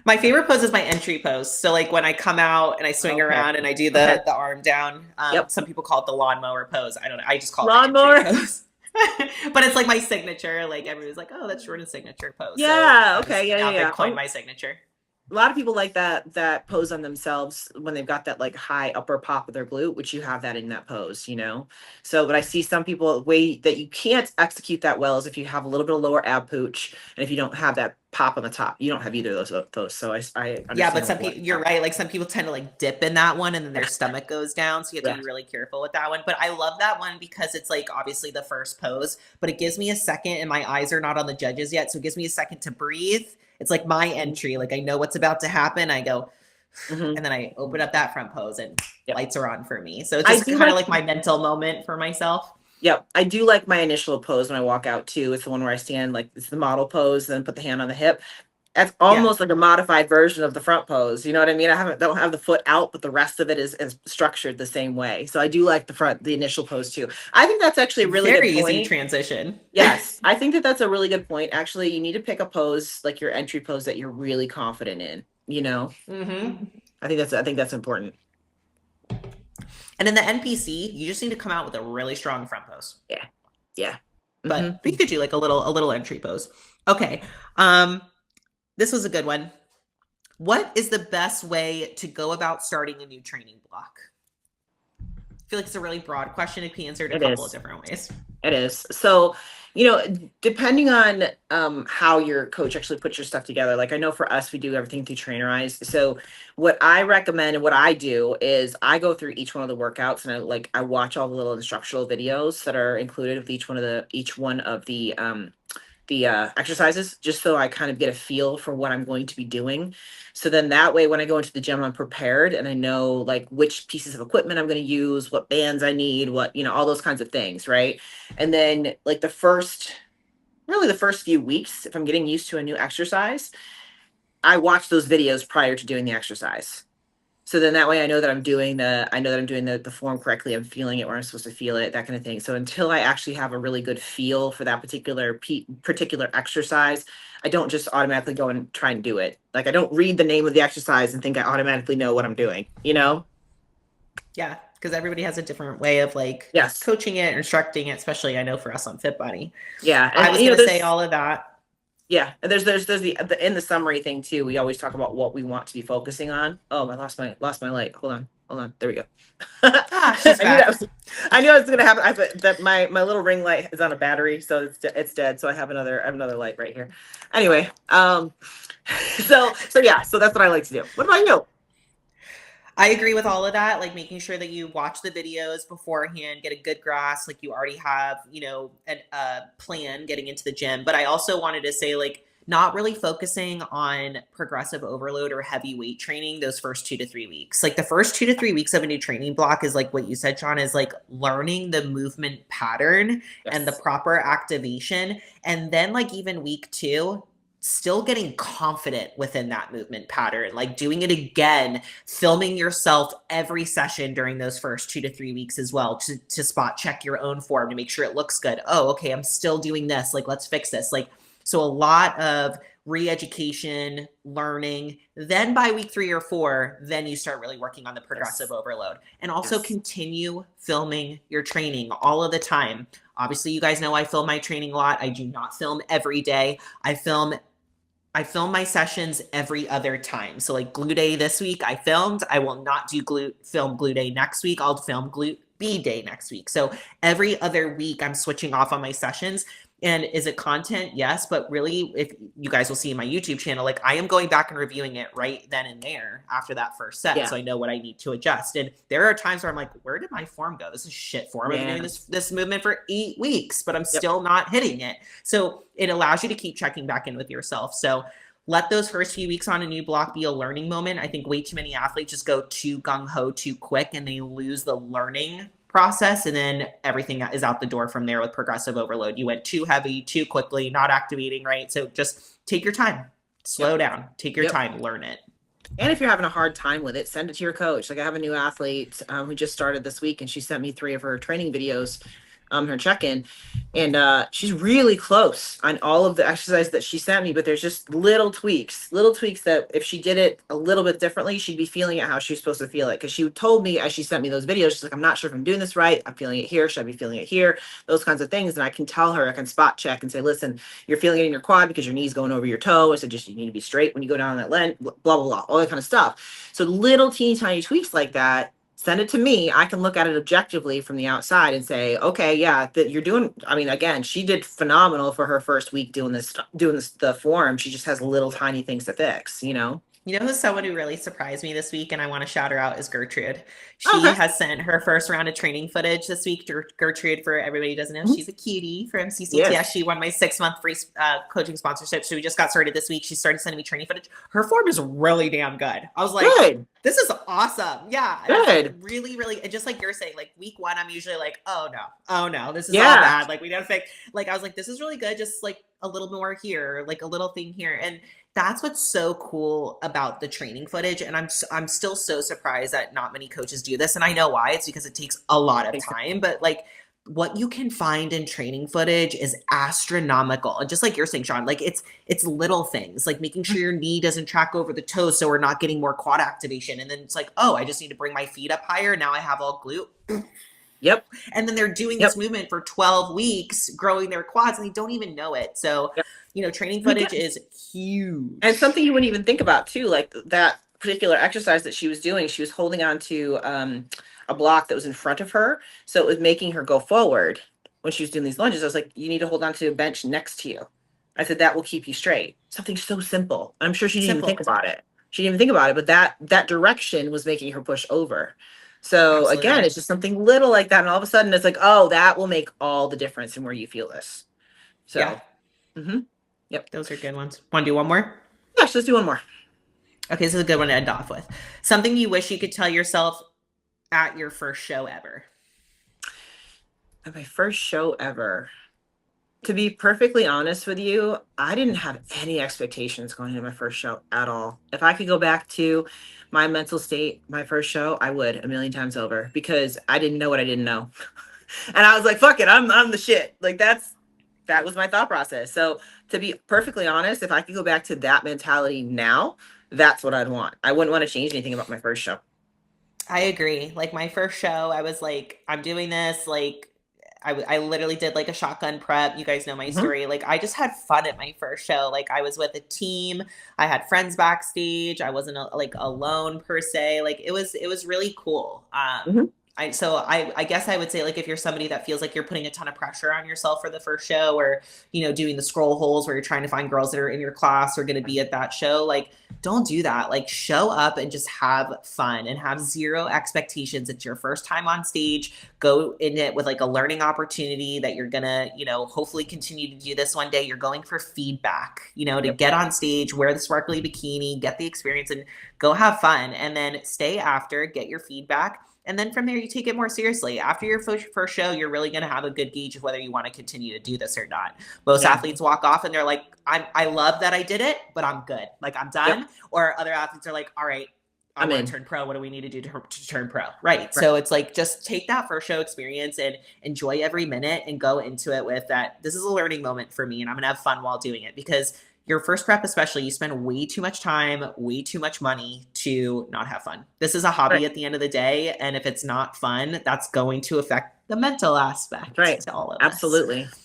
My favorite pose is my entry pose. So like when I come out and I swing around and I do the arm down, some people call it the lawnmower pose. I don't know. I just call it lawnmower pose. But it's like my signature. Like everybody's like, oh, that's Jordan's signature pose. Yeah. So okay. Yeah. Coin my signature. A lot of people like that pose on themselves when they've got that like high upper pop of their glute, which you have that in that pose, So, but I see some people, the way that you can't execute that well is if you have a little bit of lower ab pooch, and if you don't have that pop on the top, you don't have either of those. So I yeah, but some people, you're right. Like some people tend to like dip in that one, and then their stomach goes down, so you have to be really careful with that one. But I love that one because it's like obviously the first pose, but it gives me a second, and my eyes are not on the judges yet, so it gives me a second to breathe. It's like my entry. Like I know what's about to happen. I go, and then I open up that front pose, and lights are on for me. So it's just kind of like my mental moment for myself. Yep. I do like my initial pose when I walk out too. It's the one where I stand, like it's the model pose, then put the hand on the hip. That's almost like a modified version of the front pose. You know what I mean? Don't have the foot out, but the rest of it is structured the same way. So I do like the initial pose too. I think that's actually a really very good point. easy transition. Yes, I think that's a really good point. Actually, you need to pick a pose, like your entry pose, that you're really confident in. You know, I think that's important. And in the NPC, you just need to come out with a really strong front pose. Yeah. But you could do like a little entry pose. Okay. This was a good one. What is the best way to go about starting a new training block? I feel like it's a really broad question. It can be answered a couple of different ways. It is. So, depending on how your coach actually puts your stuff together, like I know for us, we do everything through Trainerize. So what I recommend and what I do is I go through each one of the workouts and I watch all the little instructional videos that are included with each one of the exercises, just so I kind of get a feel for what I'm going to be doing. So then that way, when I go into the gym, I'm prepared and I know like which pieces of equipment I'm going to use, what bands I need, all those kinds of things. Right. And then like the first few weeks, if I'm getting used to a new exercise, I watch those videos prior to doing the exercise. So then that way I know that I'm doing the form correctly. I'm feeling it where I'm supposed to feel it, that kind of thing. So until I actually have a really good feel for that particular exercise, I don't just automatically go and try and do it. Like I don't read the name of the exercise and think I automatically know what I'm doing, Yeah. Because everybody has a different way of coaching it, instructing it, especially I know for us on Fit Buddy. Yeah. And I was going to say all of that. Yeah, and there's the in the summary thing too. We always talk about what we want to be focusing on. Oh, I lost my light. Hold on. There we go. I knew that was gonna happen. That my little ring light is on a battery, so it's dead. So I have another light right here. Anyway, so that's what I like to do. What about you? I agree with all of that, like making sure that you watch the videos beforehand, get a good grasp, like you already have, a plan getting into the gym. But I also wanted to say, not really focusing on progressive overload or heavy weight training those first 2 to 3 weeks. Like the first 2 to 3 weeks of a new training block is like what you said, Shawn, is like learning the movement pattern and the proper activation. And then like even week 2, still getting confident within that movement pattern, like doing it again, filming yourself every session during those first 2 to 3 weeks as well to spot check your own form to make sure it looks good. Oh, okay, I'm still doing this. Like, let's fix this. So a lot of re-education, learning. Then by week 3 or 4, then you start really working on the progressive overload. And also continue filming your training all of the time. Obviously, you guys know I film my training a lot. I do not film every day. I film my sessions every other time. So like glute day this week, I filmed. I will not film glute day next week. I'll film glute B day next week. So every other week I'm switching off on my sessions. And is it content? Yes. But really, if you guys will see in my YouTube channel, like I am going back and reviewing it right then and there after that first set. Yeah. So I know what I need to adjust. And there are times where I'm like, where did my form go? This is shit form. I've been doing this movement for 8 weeks, but I'm still not hitting it. So it allows you to keep checking back in with yourself. So let those first few weeks on a new block be a learning moment. I think way too many athletes just go too gung-ho too quick and they lose the learning process, and then everything is out the door from there with progressive overload. You went too heavy, too quickly, not activating right. So just take your time, slow down, take your time, learn it. And if you're having a hard time with it, send it to your coach. Like I have a new athlete who just started this week, and she sent me 3 of her training videos, her check-in, and she's really close on all of the exercises that she sent me, but there's just little tweaks that if she did it a little bit differently, she'd be feeling it how she's supposed to feel it. Because she told me as she sent me those videos, she's like, I'm not sure if I'm doing this right. I'm feeling it here. Should I be feeling it here? Those kinds of things. And I can tell her, I can spot check and say, listen, you're feeling it in your quad because your knee's going over your toe. So just, you need to be straight when you go down on that leg, blah, blah, blah, all that kind of stuff. So little teeny tiny tweaks like that, send it to me. I can look at it objectively from the outside and say, okay, yeah, that you're doing. I mean, again, she did phenomenal for her first week doing the form. She just has little tiny things to fix, You know who's someone who really surprised me this week, and I want to shout her out, is Gertrude. She has sent her first round of training footage this week. Gertrude, for everybody who doesn't know, she's a cutie for MCCTS. Yes. She won my 6-month free coaching sponsorship. So we just got started this week. She started sending me training footage. Her form is really damn good. I was like, This is awesome. Yeah. Good. Really, really, and just like you're saying, like week 1, I'm usually like, oh no, this is all bad. Like we gotta fix. Like I was like, this is really good. Just like a little more here, like a little thing here, and that's what's so cool about the training footage. And I'm still so surprised that not many coaches do this, and I know why. It's because it takes a lot of time, but like what you can find in training footage is astronomical. And just like you're saying, Shawn, like it's little things, like making sure your knee doesn't track over the toe so we're not getting more quad activation. And then it's like, oh, I just need to bring my feet up higher. Now I have all glute. Yep. And then they're doing this movement for 12 weeks, growing their quads, and they don't even know it. So, training footage is huge. And something you wouldn't even think about too, like that particular exercise that she was doing, she was holding on to a block that was in front of her. So it was making her go forward when she was doing these lunges. I was like, you need to hold on to a bench next to you. I said, that will keep you straight. Something so simple. I'm sure she didn't even think about it. She didn't even think about it, but that direction was making her push over. So absolutely. Again, it's just something little like that. And all of a sudden it's like, oh, that will make all the difference in where you feel this. So, yep. Those are good ones. Want to do one more? Yes, let's do one more. Okay, this is a good one to end off with. Something you wish you could tell yourself at your first show ever. At my first show ever. To be perfectly honest with you, I didn't have any expectations going into my first show at all. If I could go back to my mental state, my first show, I would a million times over, because I didn't know what I didn't know. And I was like, fuck it, I'm the shit. Like that was my thought process. So to be perfectly honest, if I could go back to that mentality now, that's what I'd want. I wouldn't want to change anything about my first show. I agree. Like my first show, I was like, I'm doing this. Like I literally did like a shotgun prep. You guys know my story. Like I just had fun at my first show. Like I was with a team. I had friends backstage. I wasn't like alone per se. Like it was really cool. So I guess I would say, like, if you're somebody that feels like you're putting a ton of pressure on yourself for the first show, or, doing the scroll holes where you're trying to find girls that are in your class or going to be at that show, like, don't do that. Like, show up and just have fun and have zero expectations. It's your first time on stage. Go in it with like a learning opportunity that you're going to, hopefully continue to do this one day. You're going for feedback, to get on stage, wear the sparkly bikini, get the experience, and go have fun. And then stay after, get your feedback. And then from there, you take it more seriously. After your first show, you're really going to have a good gauge of whether you want to continue to do this or not. Most athletes walk off and they're like, I love that I did it, but I'm good. Like, I'm done. Yep. Or other athletes are like, all right, I want to turn pro. What do we need to do to turn pro? Right. So it's like, just take that first show experience and enjoy every minute and go into it with that. This is a learning moment for me, and I'm going to have fun while doing it, because your first prep, especially, you spend way too much time, way too much money to not have fun. This is a hobby at the end of the day. And if it's not fun, that's going to affect the mental aspect to all of us.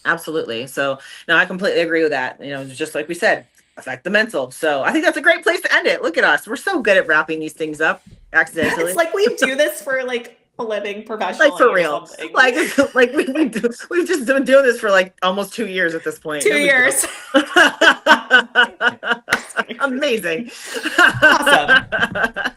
Absolutely. So no, I completely agree with that. Just like we said, affect the mental. So I think that's a great place to end it. Look at us. We're so good at wrapping these things up accidentally. It's like we do this for like a living professionally. Like for real. Like we've just been doing this for like almost 2 years at this point. 2 years. Amazing. Awesome.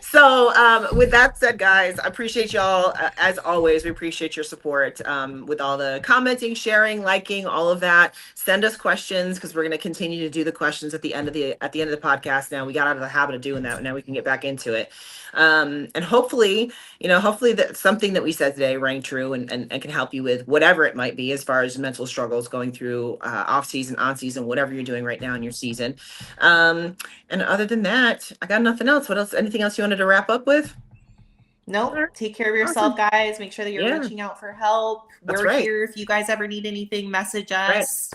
So with that said, guys, I appreciate y'all. As always, we appreciate your support with all the commenting, sharing, liking, all of that. Send us questions, because we're going to continue to do the questions at the end of the podcast. Now we got out of the habit of doing that. Now we can get back into it. And hopefully that something that we said today rang true and can help you with whatever it might be as far as mental struggles going through off season, on season, whatever you're doing right now in your season. And other than that, I got nothing else. What else? Anything else you wanted to wrap up with? No, take care of yourself, guys. Make sure that you're reaching out for help. We're here. If you guys ever need anything, message us.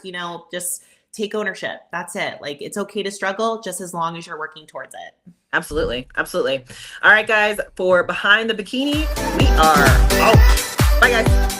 Just take ownership. That's it. Like, it's okay to struggle just as long as you're working towards it. Absolutely. All right, guys, for Behind the Bikini, we are out. Bye, guys.